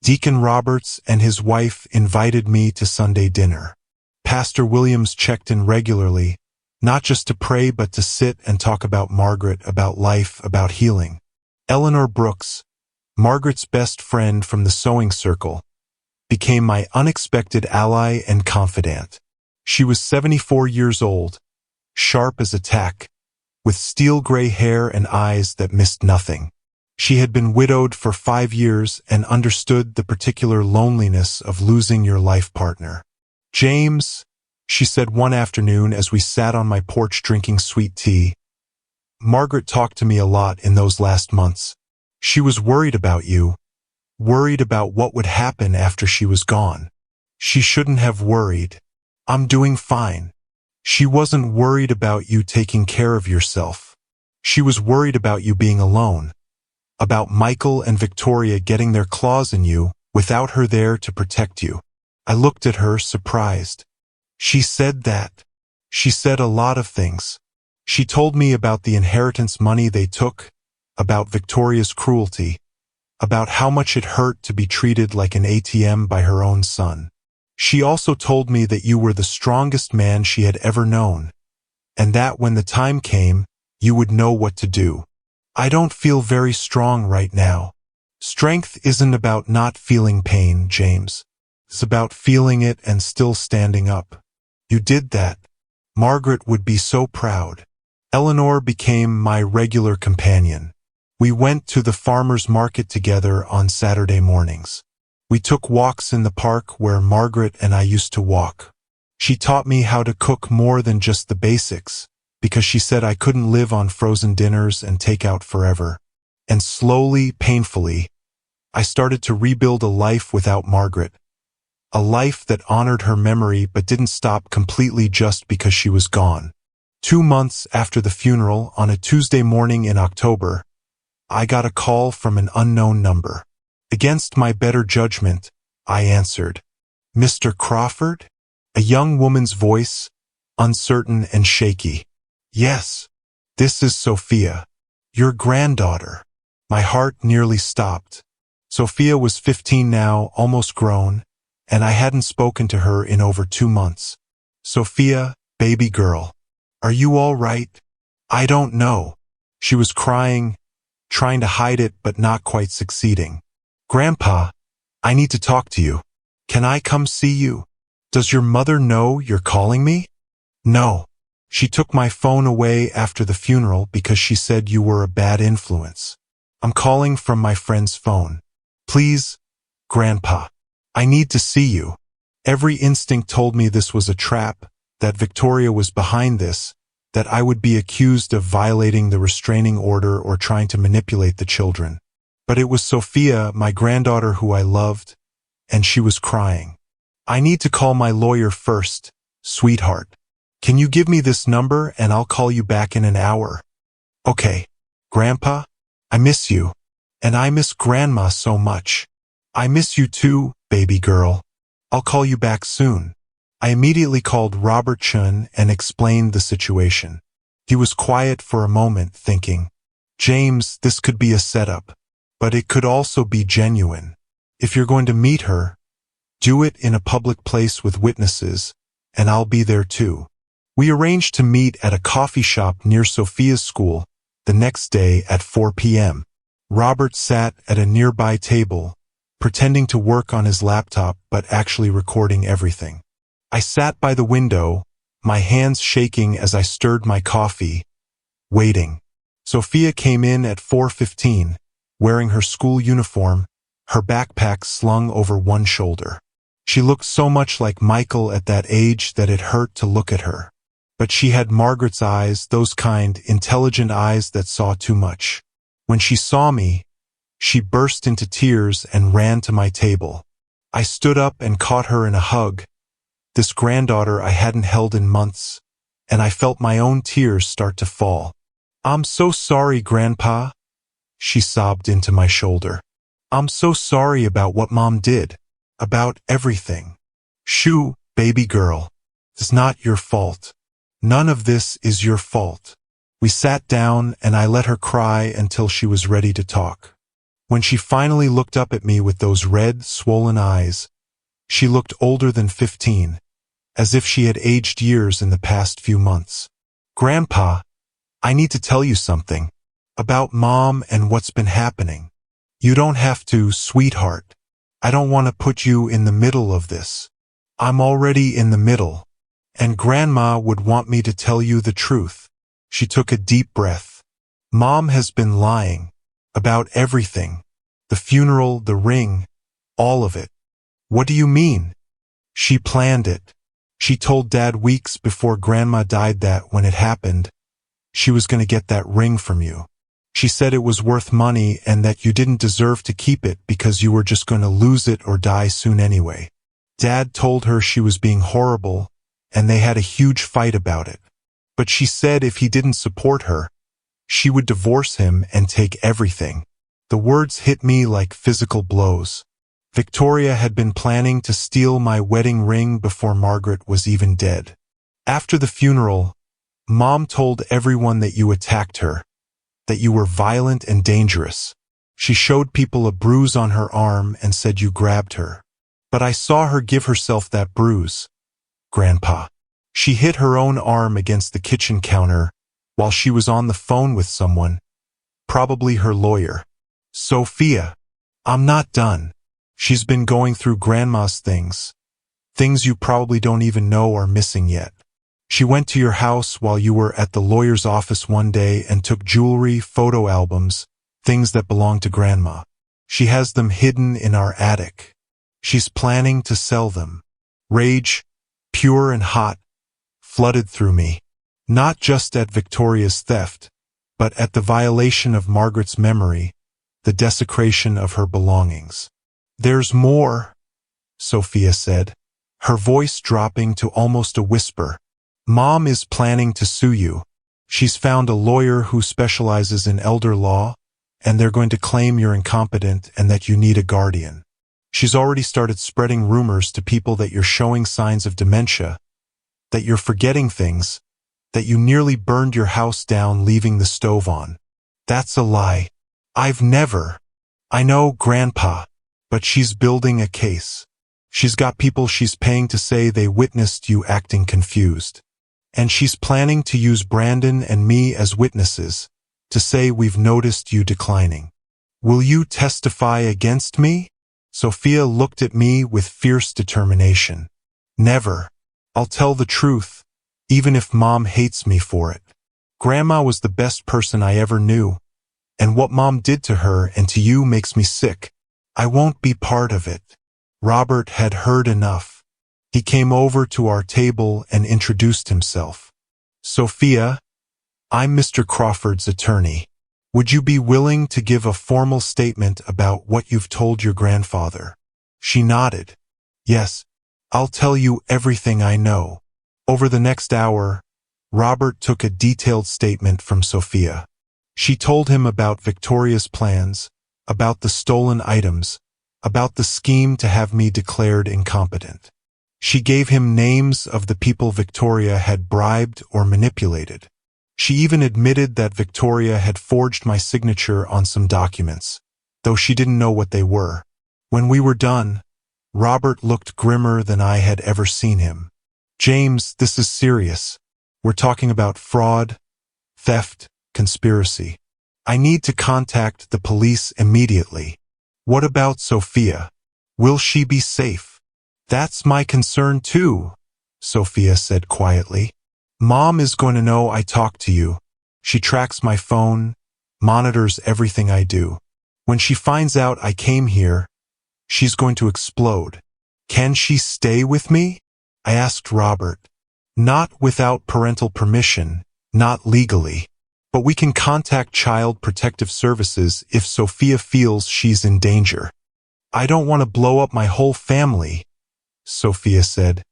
Deacon Roberts and his wife invited me to Sunday dinner. Pastor Williams checked in regularly, not just to pray but to sit and talk about Margaret, about life, about healing. Eleanor Brooks, Margaret's best friend from the sewing circle, became my unexpected ally and confidant. She was 74 years old, sharp as a tack, with steel-gray hair and eyes that missed nothing. She had been widowed for 5 years and understood the particular loneliness of losing your life partner. "James," she said one afternoon as we sat on my porch drinking sweet tea, "Margaret talked to me a lot in those last months. She was worried about you. Worried about what would happen after she was gone. She shouldn't have worried. I'm doing fine. She wasn't worried about you taking care of yourself. She was worried about you being alone. About Michael and Victoria getting their claws in you without her there to protect you." I looked at her, surprised. She said that. She said a lot of things. She told me about the inheritance money they took, about Victoria's cruelty, about how much it hurt to be treated like an ATM by her own son. She also told me that you were the strongest man she had ever known, and that when the time came, you would know what to do. I don't feel very strong right now. Strength isn't about not feeling pain, James. It's about feeling it and still standing up. You did that. Margaret would be so proud. Eleanor became my regular companion. We went to the farmer's market together on Saturday mornings. We took walks in the park where Margaret and I used to walk. She taught me how to cook more than just the basics, because she said I couldn't live on frozen dinners and takeout forever. And slowly, painfully, I started to rebuild a life without Margaret. A life that honored her memory but didn't stop completely just because she was gone. 2 months after the funeral, on a Tuesday morning in October, I got a call from an unknown number. Against my better judgment, I answered. "Mr. Crawford?" A young woman's voice, uncertain and shaky. "Yes, this is Sophia, your granddaughter." My heart nearly stopped. Sophia was 15 now, almost grown, and I hadn't spoken to her in over 2 months. "Sophia, baby girl, are you all right?" "I don't know." She was crying, trying to hide it but not quite succeeding. "Grandpa, I need to talk to you. Can I come see you? Does your mother know you're calling me?" "No. She took my phone away after the funeral because she said you were a bad influence. I'm calling from my friend's phone. Please, Grandpa, I need to see you." Every instinct told me this was a trap, that Victoria was behind this, that I would be accused of violating the restraining order or trying to manipulate the children. But it was Sophia, my granddaughter who I loved, and she was crying. "I need to call my lawyer first, sweetheart. Can you give me this number and I'll call you back in an hour?" "Okay." Grandpa, I miss you. And I miss Grandma so much. I miss you too, baby girl. I'll call you back soon. I immediately called Robert Chun and explained the situation. He was quiet for a moment, thinking, James, this could be a setup, but it could also be genuine. If you're going to meet her, do it in a public place with witnesses, and I'll be there too. We arranged to meet at a coffee shop near Sophia's school the next day at 4 p.m. Robert sat at a nearby table, pretending to work on his laptop but actually recording everything. I sat by the window, my hands shaking as I stirred my coffee, waiting. Sophia came in at 4:15, wearing her school uniform, her backpack slung over one shoulder. She looked so much like Michael at that age that it hurt to look at her. But she had Margaret's eyes, those kind, intelligent eyes that saw too much. When she saw me, she burst into tears and ran to my table. I stood up and caught her in a hug, this granddaughter I hadn't held in months, and I felt my own tears start to fall. I'm so sorry, Grandpa, she sobbed into my shoulder. I'm so sorry about what Mom did, about everything. Shoo, baby girl, it's not your fault. None of this is your fault. We sat down and I let her cry until she was ready to talk. When she finally looked up at me with those red, swollen eyes, she looked older than 15, as if she had aged years in the past few months. Grandpa, I need to tell you something about Mom and what's been happening. You don't have to, sweetheart. I don't want to put you in the middle of this. I'm already in the middle, and Grandma would want me to tell you the truth. She took a deep breath. Mom has been lying about everything. The funeral, the ring, all of it. What do you mean? She planned it. She told Dad weeks before Grandma died that when it happened, she was going to get that ring from you. She said it was worth money and that you didn't deserve to keep it because you were just going to lose it or die soon anyway. Dad told her she was being horrible, and they had a huge fight about it. But she said if he didn't support her, she would divorce him and take everything. The words hit me like physical blows. Victoria had been planning to steal my wedding ring before Margaret was even dead. After the funeral, Mom told everyone that you attacked her, that you were violent and dangerous. She showed people a bruise on her arm and said you grabbed her. But I saw her give herself that bruise, Grandpa. She hit her own arm against the kitchen counter while she was on the phone with someone, probably her lawyer. Sophia, I'm not done. She's been going through Grandma's things you probably don't even know are missing yet. She went to your house while you were at the lawyer's office one day and took jewelry, photo albums, things that belong to Grandma. She has them hidden in our attic. She's planning to sell them. Rage, pure and hot, flooded through me. Not just at Victoria's theft, but at the violation of Margaret's memory, the desecration of her belongings. There's more, Sophia said, her voice dropping to almost a whisper. Mom is planning to sue you. She's found a lawyer who specializes in elder law, and they're going to claim you're incompetent and that you need a guardian. She's already started spreading rumors to people that you're showing signs of dementia, that you're forgetting things, that you nearly burned your house down leaving the stove on. That's a lie. I've never. I know, Grandpa, but she's building a case. She's got people she's paying to say they witnessed you acting confused. And she's planning to use Brandon and me as witnesses to say we've noticed you declining. Will you testify against me? Sophia looked at me with fierce determination. Never. I'll tell the truth, even if Mom hates me for it. Grandma was the best person I ever knew, and what Mom did to her and to you makes me sick. I won't be part of it. Robert had heard enough. He came over to our table and introduced himself. Sophia, I'm Mr. Crawford's attorney. Would you be willing to give a formal statement about what you've told your grandfather? She nodded. Yes, I'll tell you everything I know. Over the next hour, Robert took a detailed statement from Sophia. She told him about Victoria's plans, about the stolen items, about the scheme to have me declared incompetent. She gave him names of the people Victoria had bribed or manipulated. She even admitted that Victoria had forged my signature on some documents, though she didn't know what they were. When we were done, Robert looked grimmer than I had ever seen him. James, this is serious. We're talking about fraud, theft, conspiracy. I need to contact the police immediately. What about Sophia? Will she be safe? That's my concern too, Sophia said quietly. Mom is going to know I talk to you. She tracks my phone, monitors everything I do. When she finds out I came here, she's going to explode. Can she stay with me? I asked Robert. Not without parental permission, not legally. But we can contact Child Protective Services if Sophia feels she's in danger. I don't want to blow up my whole family, Sophia said,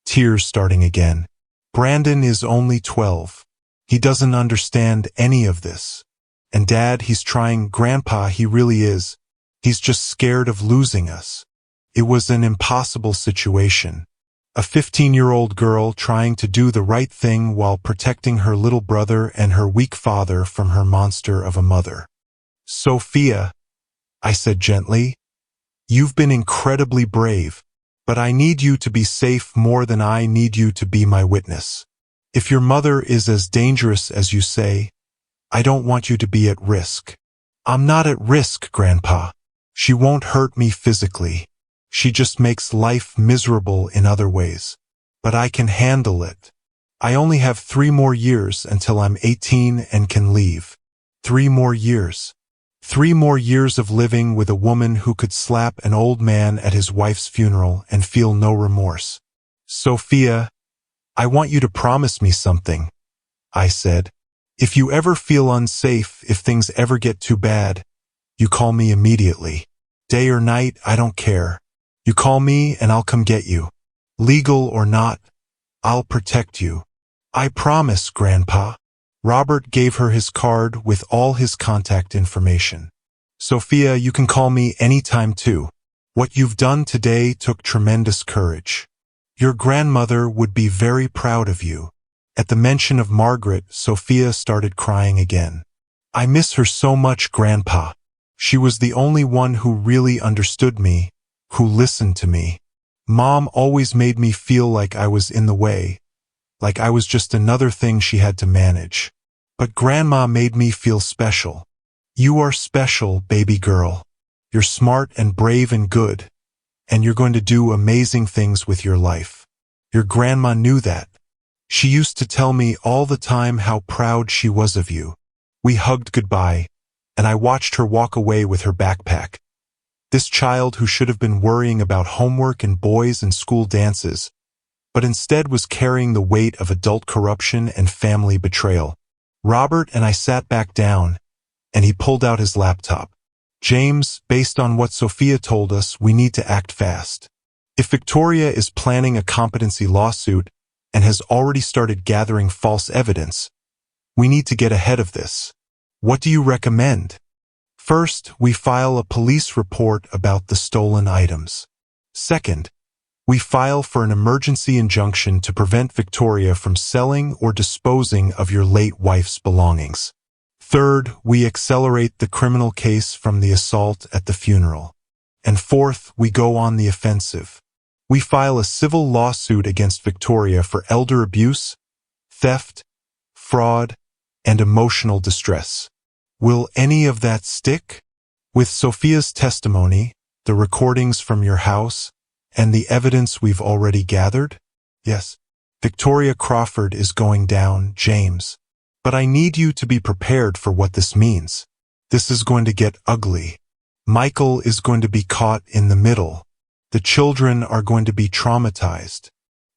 tears starting again. Brandon is only 12. He doesn't understand any of this. And Dad, he's trying. Grandpa, he really is. He's just scared of losing us. It was an impossible situation. A 15-year-old girl trying to do the right thing while protecting her little brother and her weak father from her monster of a mother. Sophia, I said gently, you've been incredibly brave, but I need you to be safe more than I need you to be my witness. If your mother is as dangerous as you say, I don't want you to be at risk. I'm not at risk, Grandpa. She won't hurt me physically. She just makes life miserable in other ways. But I can handle it. I only have 3 more years until I'm 18 and can leave. 3 more years. 3 more years of living with a woman who could slap an old man at his wife's funeral and feel no remorse. Sophia, I want you to promise me something, I said. If you ever feel unsafe, if things ever get too bad, you call me immediately. Day or night, I don't care. You call me and I'll come get you. Legal or not, I'll protect you. I promise, Grandpa. Robert gave her his card with all his contact information. Sophia, you can call me anytime too. What you've done today took tremendous courage. Your grandmother would be very proud of you. At the mention of Margaret, Sophia started crying again. I miss her so much, Grandpa. She was the only one who really understood me, who listened to me. Mom always made me feel like I was in the way, like I was just another thing she had to manage. But Grandma made me feel special. You are special, baby girl. You're smart and brave and good, and you're going to do amazing things with your life. Your grandma knew that. She used to tell me all the time how proud she was of you. We hugged goodbye, and I watched her walk away with her backpack. This child who should have been worrying about homework and boys and school dances, but instead was carrying the weight of adult corruption and family betrayal. Robert and I sat back down, and he pulled out his laptop. James, based on what Sophia told us, we need to act fast. If Victoria is planning a competency lawsuit and has already started gathering false evidence, we need to get ahead of this. What do you recommend? First, we file a police report about the stolen items. Second, we file for an emergency injunction to prevent Victoria from selling or disposing of your late wife's belongings. Third, we accelerate the criminal case from the assault at the funeral. And fourth, we go on the offensive. We file a civil lawsuit against Victoria for elder abuse, theft, fraud, and emotional distress. Will any of that stick? With Sophia's testimony, the recordings from your house, and the evidence we've already gathered? Yes. Victoria Crawford is going down, James. But I need you to be prepared for what this means. This is going to get ugly. Michael is going to be caught in the middle. The children are going to be traumatized.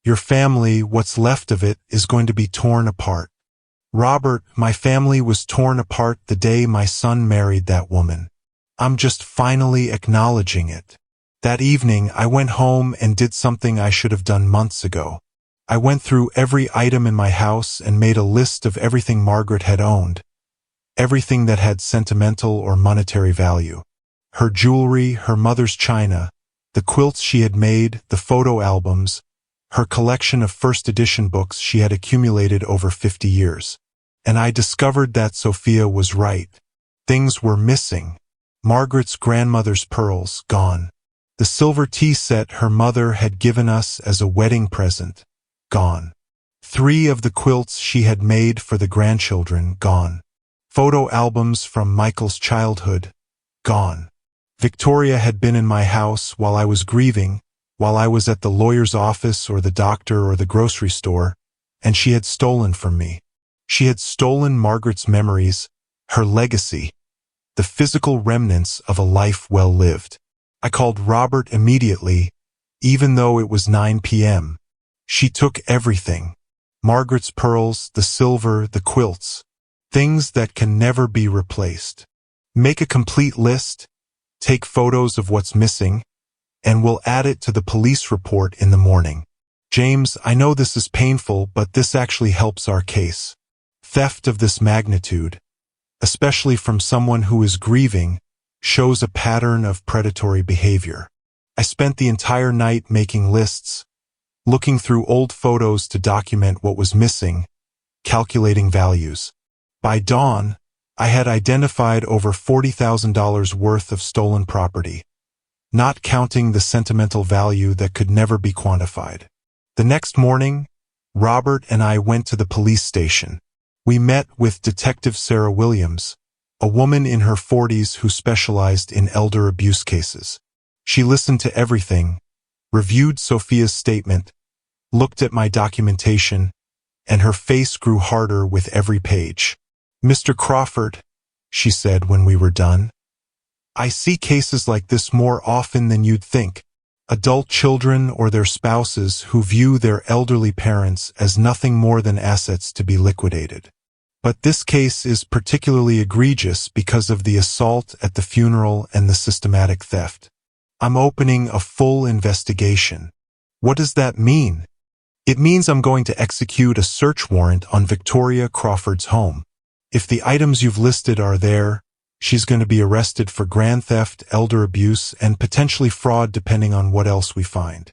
Your family, what's left of it, is going to be torn apart. Robert, my family was torn apart the day my son married that woman. I'm just finally acknowledging it. That evening, I went home and did something I should have done months ago. I went through every item in my house and made a list of everything Margaret had owned. everything that had sentimental or monetary value. Her jewelry, her mother's china, the quilts she had made, the photo albums, her collection of first edition books she had accumulated over 50 years. And I discovered that Sophia was right. Things were missing. Margaret's grandmother's pearls, gone. The silver tea set her mother had given us as a wedding present, gone. 3 of the quilts she had made for the grandchildren, gone. Photo albums from Michael's childhood, gone. Victoria had been in my house while I was grieving, while I was at the lawyer's office or the doctor or the grocery store, and she had stolen from me. She had stolen Margaret's memories, her legacy, the physical remnants of a life well lived. I called Robert immediately, even though it was 9 p.m. She took everything. Margaret's pearls, the silver, the quilts. Things that can never be replaced. Make a complete list, take photos of what's missing, and we'll add it to the police report in the morning. James, I know this is painful, but this actually helps our case. Theft of this magnitude, especially from someone who is grieving, shows a pattern of predatory behavior. I spent the entire night making lists, looking through old photos to document what was missing, calculating values. By dawn, I had identified over $40,000 worth of stolen property, not counting the sentimental value that could never be quantified. The next morning, Robert and I went to the police station. We met with Detective Sarah Williams, a woman in her 40s who specialized in elder abuse cases. She listened to everything, reviewed Sophia's statement, looked at my documentation, and her face grew harder with every page. Mr. Crawford, she said when we were done, I see cases like this more often than you'd think. Adult children or their spouses who view their elderly parents as nothing more than assets to be liquidated. But this case is particularly egregious because of the assault at the funeral and the systematic theft. I'm opening a full investigation. What does that mean? It means I'm going to execute a search warrant on Victoria Crawford's home. If the items you've listed are there, she's going to be arrested for grand theft, elder abuse, and potentially fraud depending on what else we find.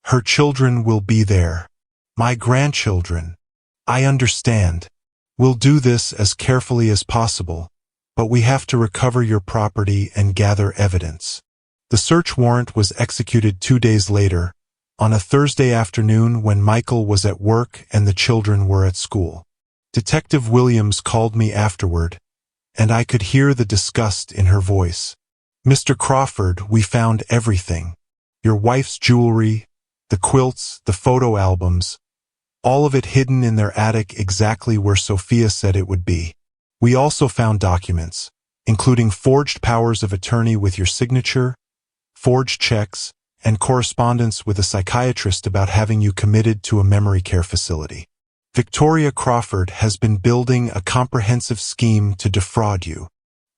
Her children will be there. My grandchildren. I understand. We'll do this as carefully as possible, but we have to recover your property and gather evidence. The search warrant was executed 2 days later, on a Thursday afternoon when Michael was at work and the children were at school. Detective Williams called me afterward, and I could hear the disgust in her voice. Mr. Crawford, we found everything. Your wife's jewelry, the quilts, the photo albums, all of it hidden in their attic exactly where Sophia said it would be. We also found documents, including forged powers of attorney with your signature, forged checks, and correspondence with a psychiatrist about having you committed to a memory care facility. Victoria Crawford has been building a comprehensive scheme to defraud you.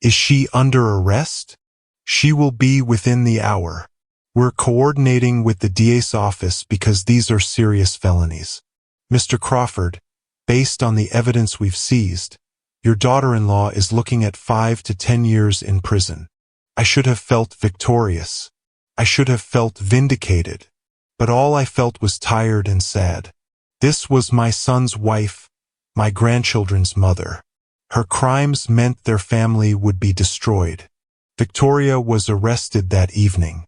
Is she under arrest? She will be within the hour. We're coordinating with the DA's office because these are serious felonies. Mr. Crawford, based on the evidence we've seized, your daughter-in-law is looking at 5 to 10 years in prison. I should have felt victorious. I should have felt vindicated. But all I felt was tired and sad. This was my son's wife, my grandchildren's mother. Her crimes meant their family would be destroyed. Victoria was arrested that evening.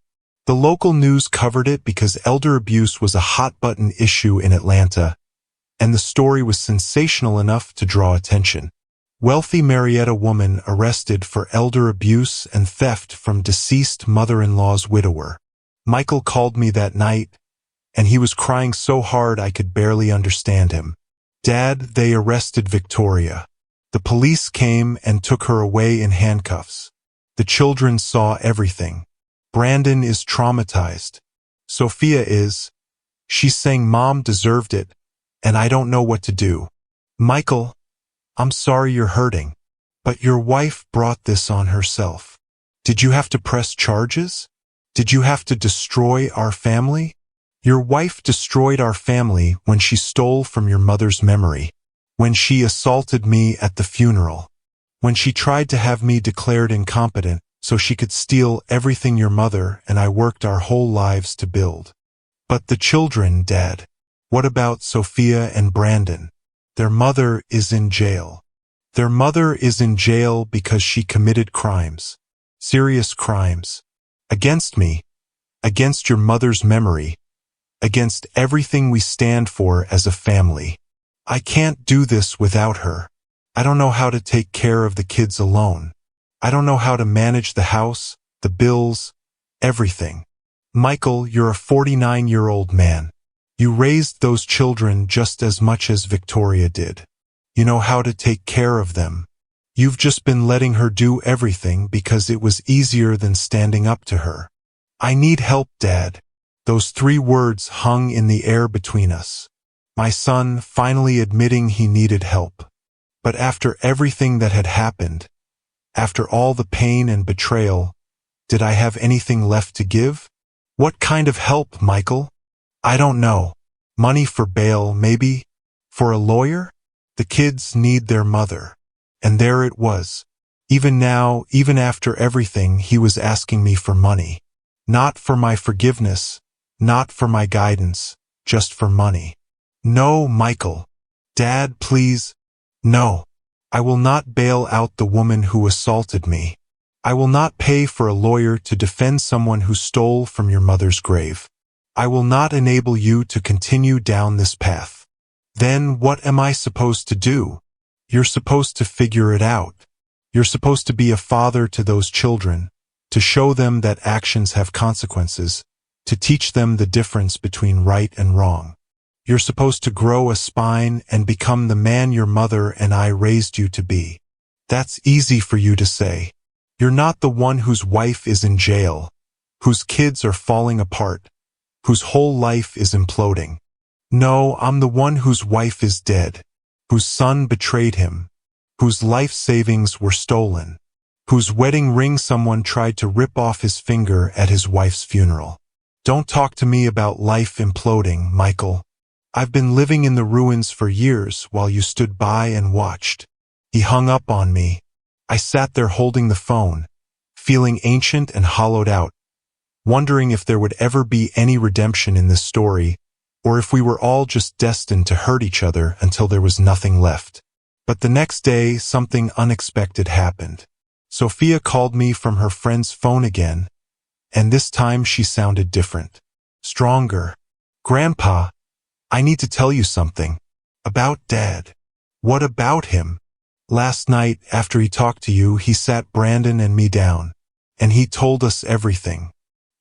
The local news covered it because elder abuse was a hot-button issue in Atlanta, and the story was sensational enough to draw attention. Wealthy Marietta woman arrested for elder abuse and theft from deceased mother-in-law's widower. Michael called me that night, and he was crying so hard I could barely understand him. Dad, they arrested Victoria. The police came and took her away in handcuffs. The children saw everything. Brandon is traumatized. Sophia is. She's saying Mom deserved it, and I don't know what to do. Michael, I'm sorry you're hurting, but your wife brought this on herself. Did you have to press charges? Did you have to destroy our family? Your wife destroyed our family when she stole from your mother's memory, when she assaulted me at the funeral, When she tried to have me declared incompetent so she could steal everything your mother and I worked our whole lives to build. But the children, Dad. What about Sophia and Brandon? Their mother is in jail. Their mother is in jail because she committed crimes. Serious crimes. Against me. Against your mother's memory. Against everything we stand for as a family. I can't do this without her. I don't know how to take care of the kids alone. I don't know how to manage the house, the bills, everything. Michael, you're a 49-year-old man. You raised those children just as much as Victoria did. You know how to take care of them. You've just been letting her do everything because it was easier than standing up to her. I need help, Dad. Those 3 words hung in the air between us. My son finally admitting he needed help. But after everything that had happened, after all the pain and betrayal, did I have anything left to give? What kind of help, Michael? I don't know. Money for bail, maybe? For a lawyer? The kids need their mother. And there it was. Even now, even after everything, he was asking me for money. Not for my forgiveness, not for my guidance, just for money. No, Michael. Dad, please. No. I will not bail out the woman who assaulted me. I will not pay for a lawyer to defend someone who stole from your mother's grave. I will not enable you to continue down this path. Then what am I supposed to do? You're supposed to figure it out. You're supposed to be a father to those children, to show them that actions have consequences, to teach them the difference between right and wrong. You're supposed to grow a spine and become the man your mother and I raised you to be. That's easy for you to say. You're not the one whose wife is in jail, whose kids are falling apart, whose whole life is imploding. No, I'm the one whose wife is dead, whose son betrayed him, whose life savings were stolen, whose wedding ring someone tried to rip off his finger at his wife's funeral. Don't talk to me about life imploding, Michael. I've been living in the ruins for years while you stood by and watched. He hung up on me. I sat there holding the phone, feeling ancient and hollowed out, wondering if there would ever be any redemption in this story, or if we were all just destined to hurt each other until there was nothing left. But the next day, something unexpected happened. Sophia called me from her friend's phone again, and this time she sounded different. Stronger. Grandpa, I need to tell you something. About Dad. What about him? Last night, after he talked to you, he sat Brandon and me down, and he told us everything.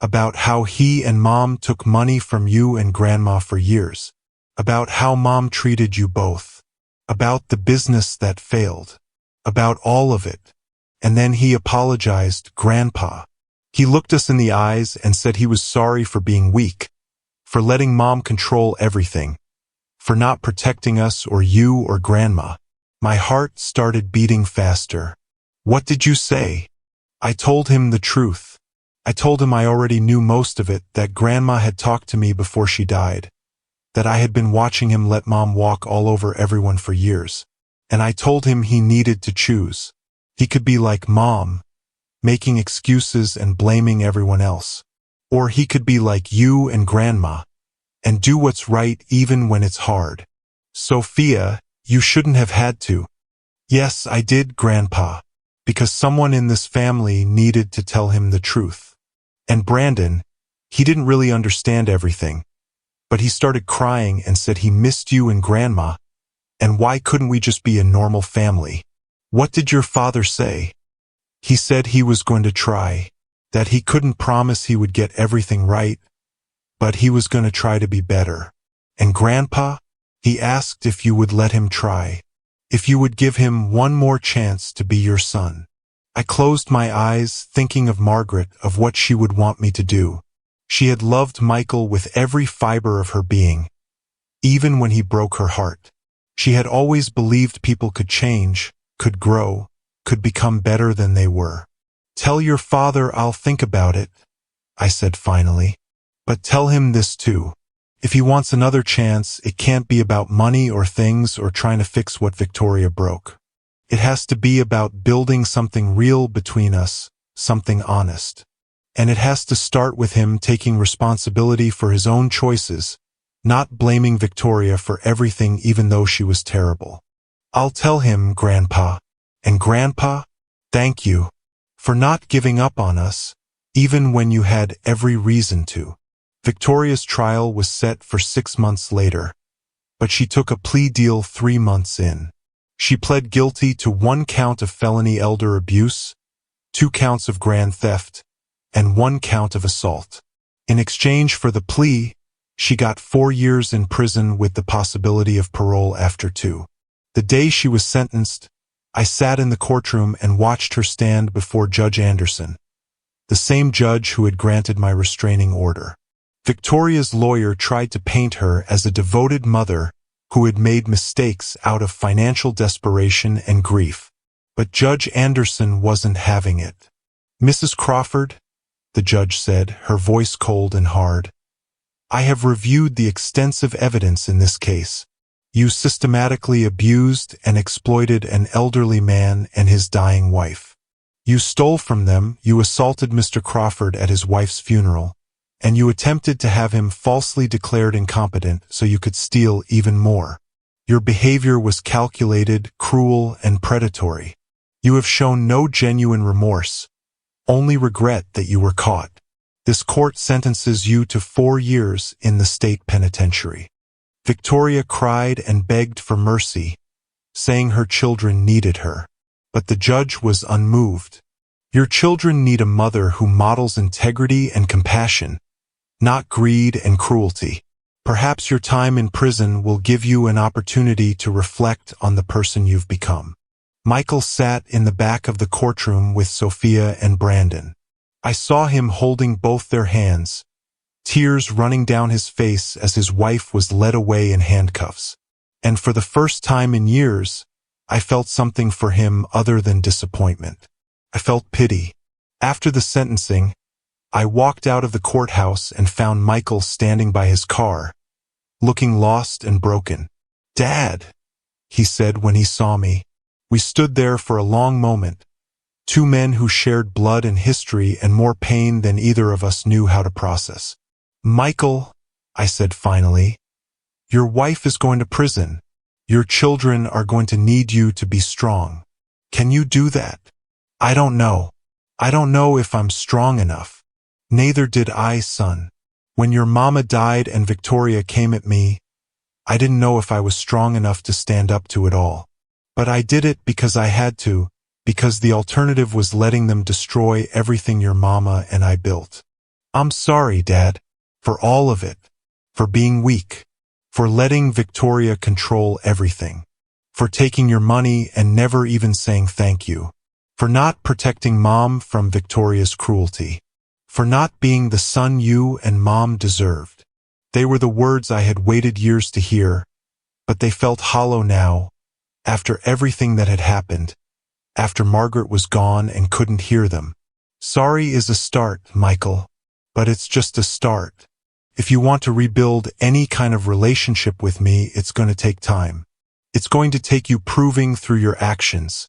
About how he and Mom took money from you and Grandma for years. About how Mom treated you both. About the business that failed. About all of it. And then he apologized, Grandpa. He looked us in the eyes and said he was sorry for being weak, for letting Mom control everything, for not protecting us or you or Grandma. My heart started beating faster. What did you say? I told him the truth. I told him I already knew most of it, that Grandma had talked to me before she died, that I had been watching him let Mom walk all over everyone for years, and I told him he needed to choose. He could be like Mom, making excuses and blaming everyone else, or he could be like you and Grandma, and do what's right even when it's hard. Sophia, you shouldn't have had to. Yes, I did, Grandpa, because someone in this family needed to tell him the truth. And Brandon, he didn't really understand everything, but he started crying and said he missed you and Grandma, and why couldn't we just be a normal family? What did your father say? He said he was going to try, that he couldn't promise he would get everything right, but he was going to try to be better. And Grandpa, he asked if you would let him try, if you would give him one more chance to be your son. I closed my eyes, thinking of Margaret, of what she would want me to do. She had loved Michael with every fiber of her being, even when he broke her heart. She had always believed people could change, could grow, could become better than they were. Tell your father I'll think about it, I said finally. But tell him this too. If he wants another chance, it can't be about money or things or trying to fix what Victoria broke. It has to be about building something real between us, something honest. And it has to start with him taking responsibility for his own choices, not blaming Victoria for everything even though she was terrible. I'll tell him, Grandpa. And Grandpa, thank you for not giving up on us, even when you had every reason to. Victoria's trial was set for 6 months later, but she took a plea deal 3 months in. She pled guilty to 1 count of felony elder abuse, 2 counts of grand theft, and 1 count of assault. In exchange for the plea, she got 4 years in prison with the possibility of parole after 2. The day she was sentenced, I sat in the courtroom and watched her stand before Judge Anderson, the same judge who had granted my restraining order. Victoria's lawyer tried to paint her as a devoted mother who had made mistakes out of financial desperation and grief. But Judge Anderson wasn't having it. Mrs. Crawford, the judge said, her voice cold and hard, I have reviewed the extensive evidence in this case. You systematically abused and exploited an elderly man and his dying wife. You stole from them, you assaulted Mr. Crawford at his wife's funeral, and you attempted to have him falsely declared incompetent so you could steal even more. Your behavior was calculated, cruel, and predatory. You have shown no genuine remorse, only regret that you were caught. This court sentences you to 4 years in the state penitentiary. Victoria cried and begged for mercy, saying her children needed her. But the judge was unmoved. Your children need a mother who models integrity and compassion, not greed and cruelty. Perhaps your time in prison will give you an opportunity to reflect on the person you've become. Michael sat in the back of the courtroom with Sophia and Brandon. I saw him holding both their hands, tears running down his face as his wife was led away in handcuffs. And for the first time in years, I felt something for him other than disappointment. I felt pity. After the sentencing, I walked out of the courthouse and found Michael standing by his car, looking lost and broken. "Dad," he said when he saw me. We stood there for a long moment, 2 men who shared blood and history and more pain than either of us knew how to process. "Michael," I said finally, "your wife is going to prison. Your children are going to need you to be strong. Can you do that?" "I don't know. I don't know if I'm strong enough." "Neither did I, son. When your mama died and Victoria came at me, I didn't know if I was strong enough to stand up to it all. But I did it because I had to, because the alternative was letting them destroy everything your mama and I built. I'm sorry, Dad, for all of it, for being weak, for letting Victoria control everything, for taking your money and never even saying thank you, for not protecting Mom from Victoria's cruelty, for not being the son you and Mom deserved." They were the words I had waited years to hear, but they felt hollow now, after everything that had happened, after Margaret was gone and couldn't hear them. "Sorry is a start, Michael, but it's just a start. If you want to rebuild any kind of relationship with me, it's going to take time. It's going to take you proving through your actions,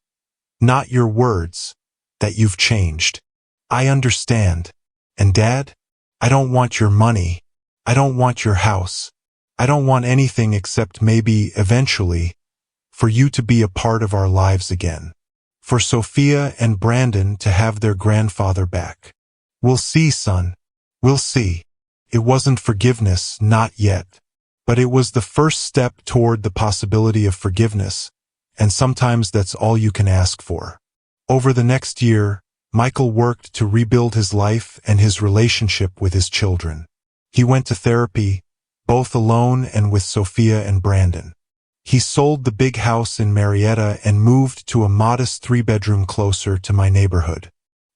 not your words, that you've changed. I understand. And Dad, I don't want your money. I don't want your house. I don't want anything except maybe, eventually, for you to be a part of our lives again. For Sophia and Brandon to have their grandfather back. We'll see, son. We'll see." It wasn't forgiveness, not yet. But it was the first step toward the possibility of forgiveness, and sometimes that's all you can ask for. Over the next year, Michael worked to rebuild his life and his relationship with his children. He went to therapy, both alone and with Sophia and Brandon. He sold the big house in Marietta and moved to a modest 3-bedroom closer to my neighborhood.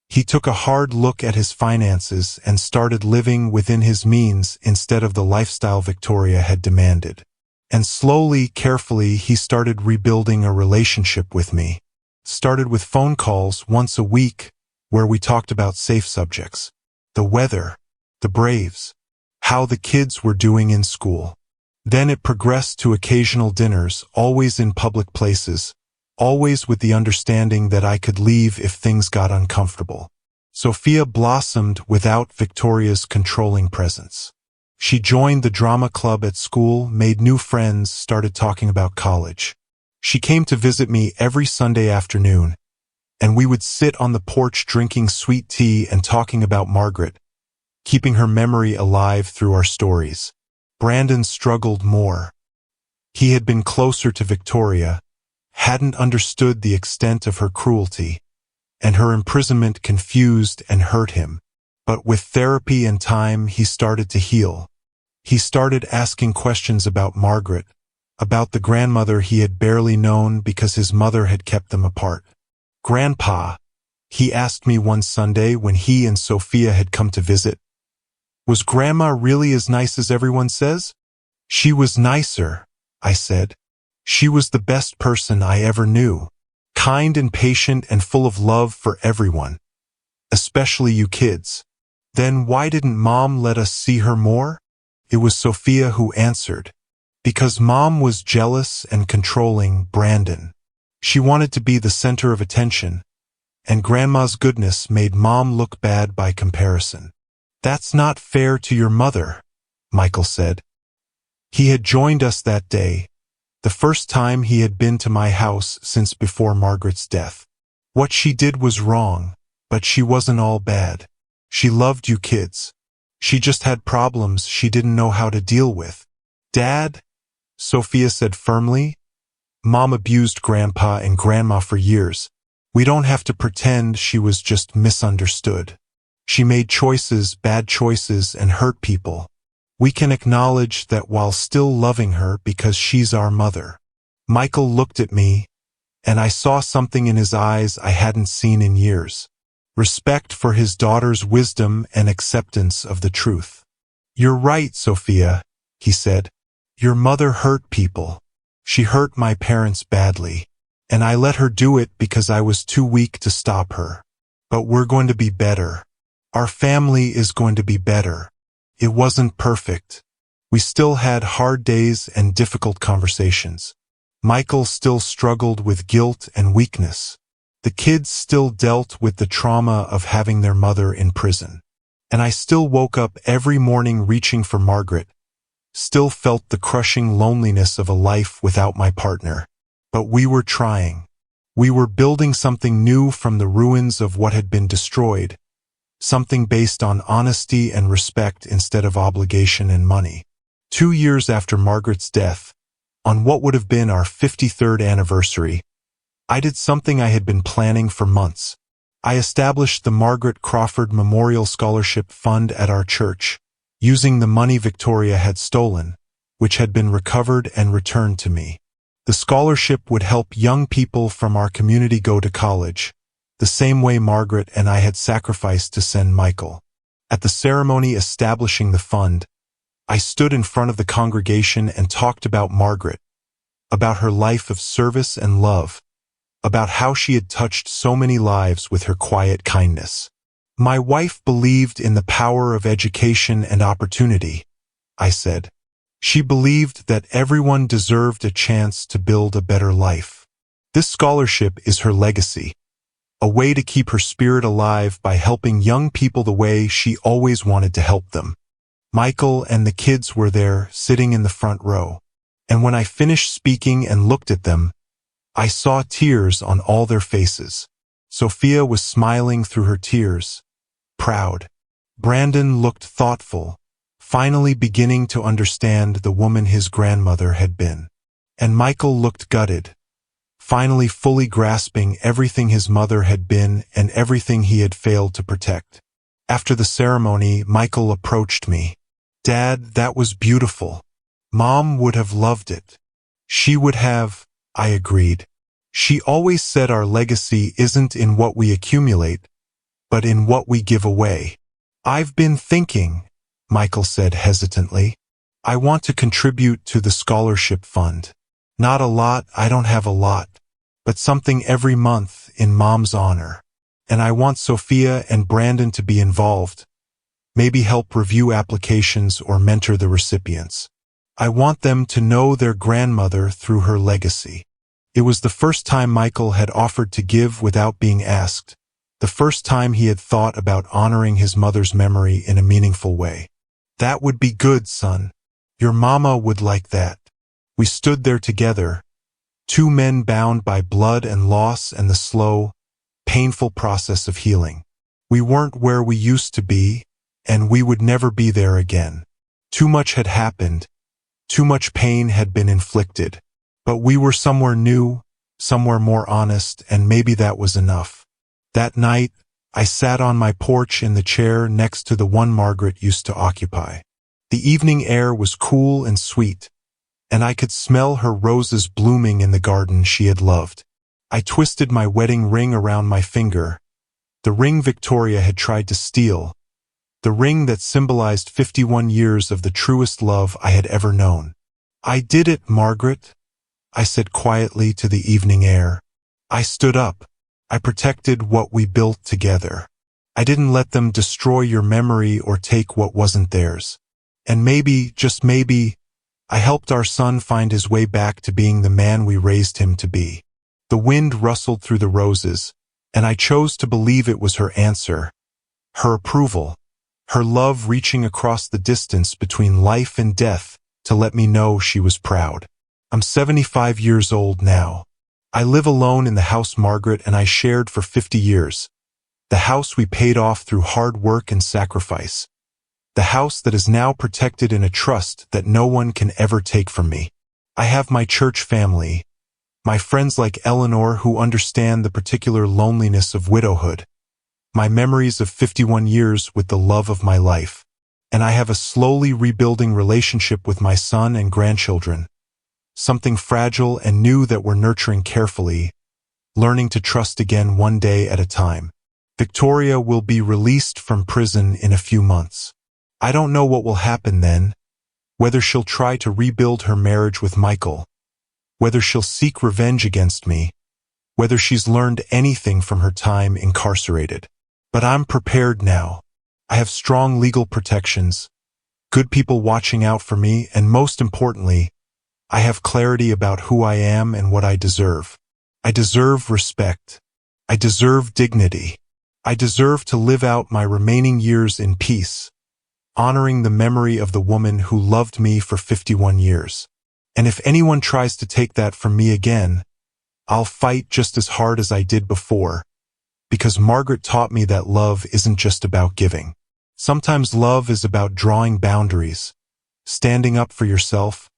He took a hard look at his finances and started living within his means instead of the lifestyle Victoria had demanded. And slowly, carefully, he started rebuilding a relationship with me. Started with phone calls once a week, where we talked about safe subjects. The weather, the Braves, how the kids were doing in school. Then it progressed to occasional dinners, always in public places, always with the understanding that I could leave if things got uncomfortable. Sophia blossomed without Victoria's controlling presence. She joined the drama club at school, made new friends, started talking about college. She came to visit me every Sunday afternoon, and we would sit on the porch drinking sweet tea and talking about Margaret, keeping her memory alive through our stories. Brandon struggled more. He had been closer to Victoria, hadn't understood the extent of her cruelty, and her imprisonment confused and hurt him. But with therapy and time, he started to heal. He started asking questions about Margaret, about the grandmother he had barely known because his mother had kept them apart. "Grandpa," he asked me one Sunday when he and Sophia had come to visit, "was Grandma really as nice as everyone says?" "She was nicer," I said. "She was the best person I ever knew. Kind and patient and full of love for everyone. Especially you kids." "Then why didn't Mom let us see her more?" It was Sophia who answered. "Because Mom was jealous and controlling, Brandon. She wanted to be the center of attention, and Grandma's goodness made Mom look bad by comparison." "That's not fair to your mother," Michael said. He had joined us that day, the first time he had been to my house since before Margaret's death. "What she did was wrong, but she wasn't all bad. She loved you kids. She just had problems she didn't know how to deal with." "Dad," Sophia said firmly, "Mom abused Grandpa and Grandma for years. We don't have to pretend she was just misunderstood. She made choices, bad choices, and hurt people. We can acknowledge that while still loving her because she's our mother." Michael looked at me, and I saw something in his eyes I hadn't seen in years. Respect for his daughter's wisdom and acceptance of the truth. "You're right, Sophia," he said. "Your mother hurt people. She hurt my parents badly, and I let her do it because I was too weak to stop her. But we're going to be better. Our family is going to be better. It wasn't perfect. We still had hard days and difficult conversations. Michael still struggled with guilt and weakness. The kids still dealt with the trauma of having their mother in prison. And I still woke up every morning reaching for Margaret, still felt the crushing loneliness of a life without my partner. But we were trying. We were building something new from the ruins of what had been destroyed, something based on honesty and respect instead of obligation and money. 2 years after Margaret's death, on what would have been our 53rd anniversary, I did something I had been planning for months. I established the Margaret Crawford Memorial Scholarship Fund at our church, using the money Victoria had stolen, which had been recovered and returned to me. The scholarship would help young people from our community go to college, the same way Margaret and I had sacrificed to send Michael. At the ceremony establishing the fund, I stood in front of the congregation and talked about Margaret, about her life of service and love, about how she had touched so many lives with her quiet kindness. "My wife believed in the power of education and opportunity," I said. "She believed that everyone deserved a chance to build a better life. This scholarship is her legacy, a way to keep her spirit alive by helping young people the way she always wanted to help them." Michael and the kids were there, sitting in the front row. And when I finished speaking and looked at them, I saw tears on all their faces. Sophia was smiling through her tears, proud. Brandon looked thoughtful, finally beginning to understand the woman his grandmother had been. And Michael looked gutted, finally fully grasping everything his mother had been and everything he had failed to protect. After the ceremony, Michael approached me. "Dad, that was beautiful. Mom would have loved it." "She would have," I agreed. "She always said our legacy isn't in what we accumulate, but in what we give away." "I've been thinking," Michael said hesitantly. "I want to contribute to the scholarship fund. Not a lot, I don't have a lot, but something every month in Mom's honor. And I want Sophia and Brandon to be involved, maybe help review applications or mentor the recipients. I want them to know their grandmother through her legacy." It was the first time Michael had offered to give without being asked, the first time he had thought about honoring his mother's memory in a meaningful way. "That would be good, son. Your mama would like that." We stood there together, two men bound by blood and loss and the slow, painful process of healing. We weren't where we used to be, and we would never be there again. Too much had happened, too much pain had been inflicted, but we were somewhere new, somewhere more honest, and maybe that was enough. That night, I sat on my porch in the chair next to the one Margaret used to occupy. The evening air was cool and sweet, and I could smell her roses blooming in the garden she had loved. I twisted my wedding ring around my finger, the ring Victoria had tried to steal, the ring that symbolized 51 years of the truest love I had ever known. "I did it, Margaret," I said quietly to the evening air. I stood up. I protected what we built together. I didn't let them destroy your memory or take what wasn't theirs. And maybe, just maybe, I helped our son find his way back to being the man we raised him to be. The wind rustled through the roses, and I chose to believe it was her answer, her approval, her love reaching across the distance between life and death to let me know she was proud. I'm 75 years old now. I live alone in the house Margaret and I shared for 50 years. The house we paid off through hard work and sacrifice. The house that is now protected in a trust that no one can ever take from me. I have my church family, my friends like Eleanor who understand the particular loneliness of widowhood, my memories of 51 years with the love of my life, and I have a slowly rebuilding relationship with my son and grandchildren, something fragile and new that we're nurturing carefully, learning to trust again one day at a time. Victoria will be released from prison in a few months. I don't know what will happen then, whether she'll try to rebuild her marriage with Michael, whether she'll seek revenge against me, whether she's learned anything from her time incarcerated. But I'm prepared now. I have strong legal protections, good people watching out for me, and most importantly, I have clarity about who I am and what I deserve. I deserve respect. I deserve dignity. I deserve to live out my remaining years in peace, honoring the memory of the woman who loved me for 51 years. And if anyone tries to take that from me again, I'll fight just as hard as I did before, because Margaret taught me that love isn't just about giving. Sometimes love is about drawing boundaries, standing up for yourself,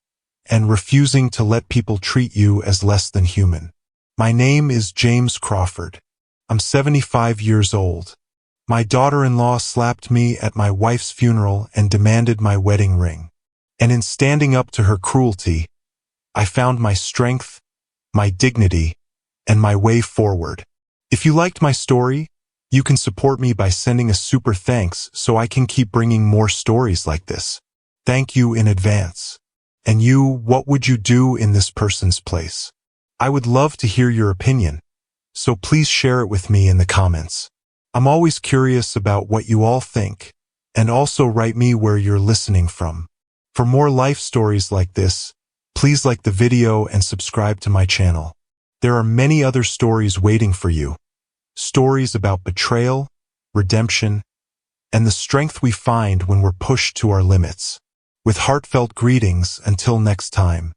and refusing to let people treat you as less than human. My name is James Crawford. I'm 75 years old. My daughter-in-law slapped me at my wife's funeral and demanded my wedding ring. And in standing up to her cruelty, I found my strength, my dignity, and my way forward. If you liked my story, you can support me by sending a super thanks so I can keep bringing more stories like this. Thank you in advance. And you, what would you do in this person's place? I would love to hear your opinion, so please share it with me in the comments. I'm always curious about what you all think, and also write me where you're listening from. For more life stories like this, please like the video and subscribe to my channel. There are many other stories waiting for you. Stories about betrayal, redemption, and the strength we find when we're pushed to our limits. With heartfelt greetings, until next time.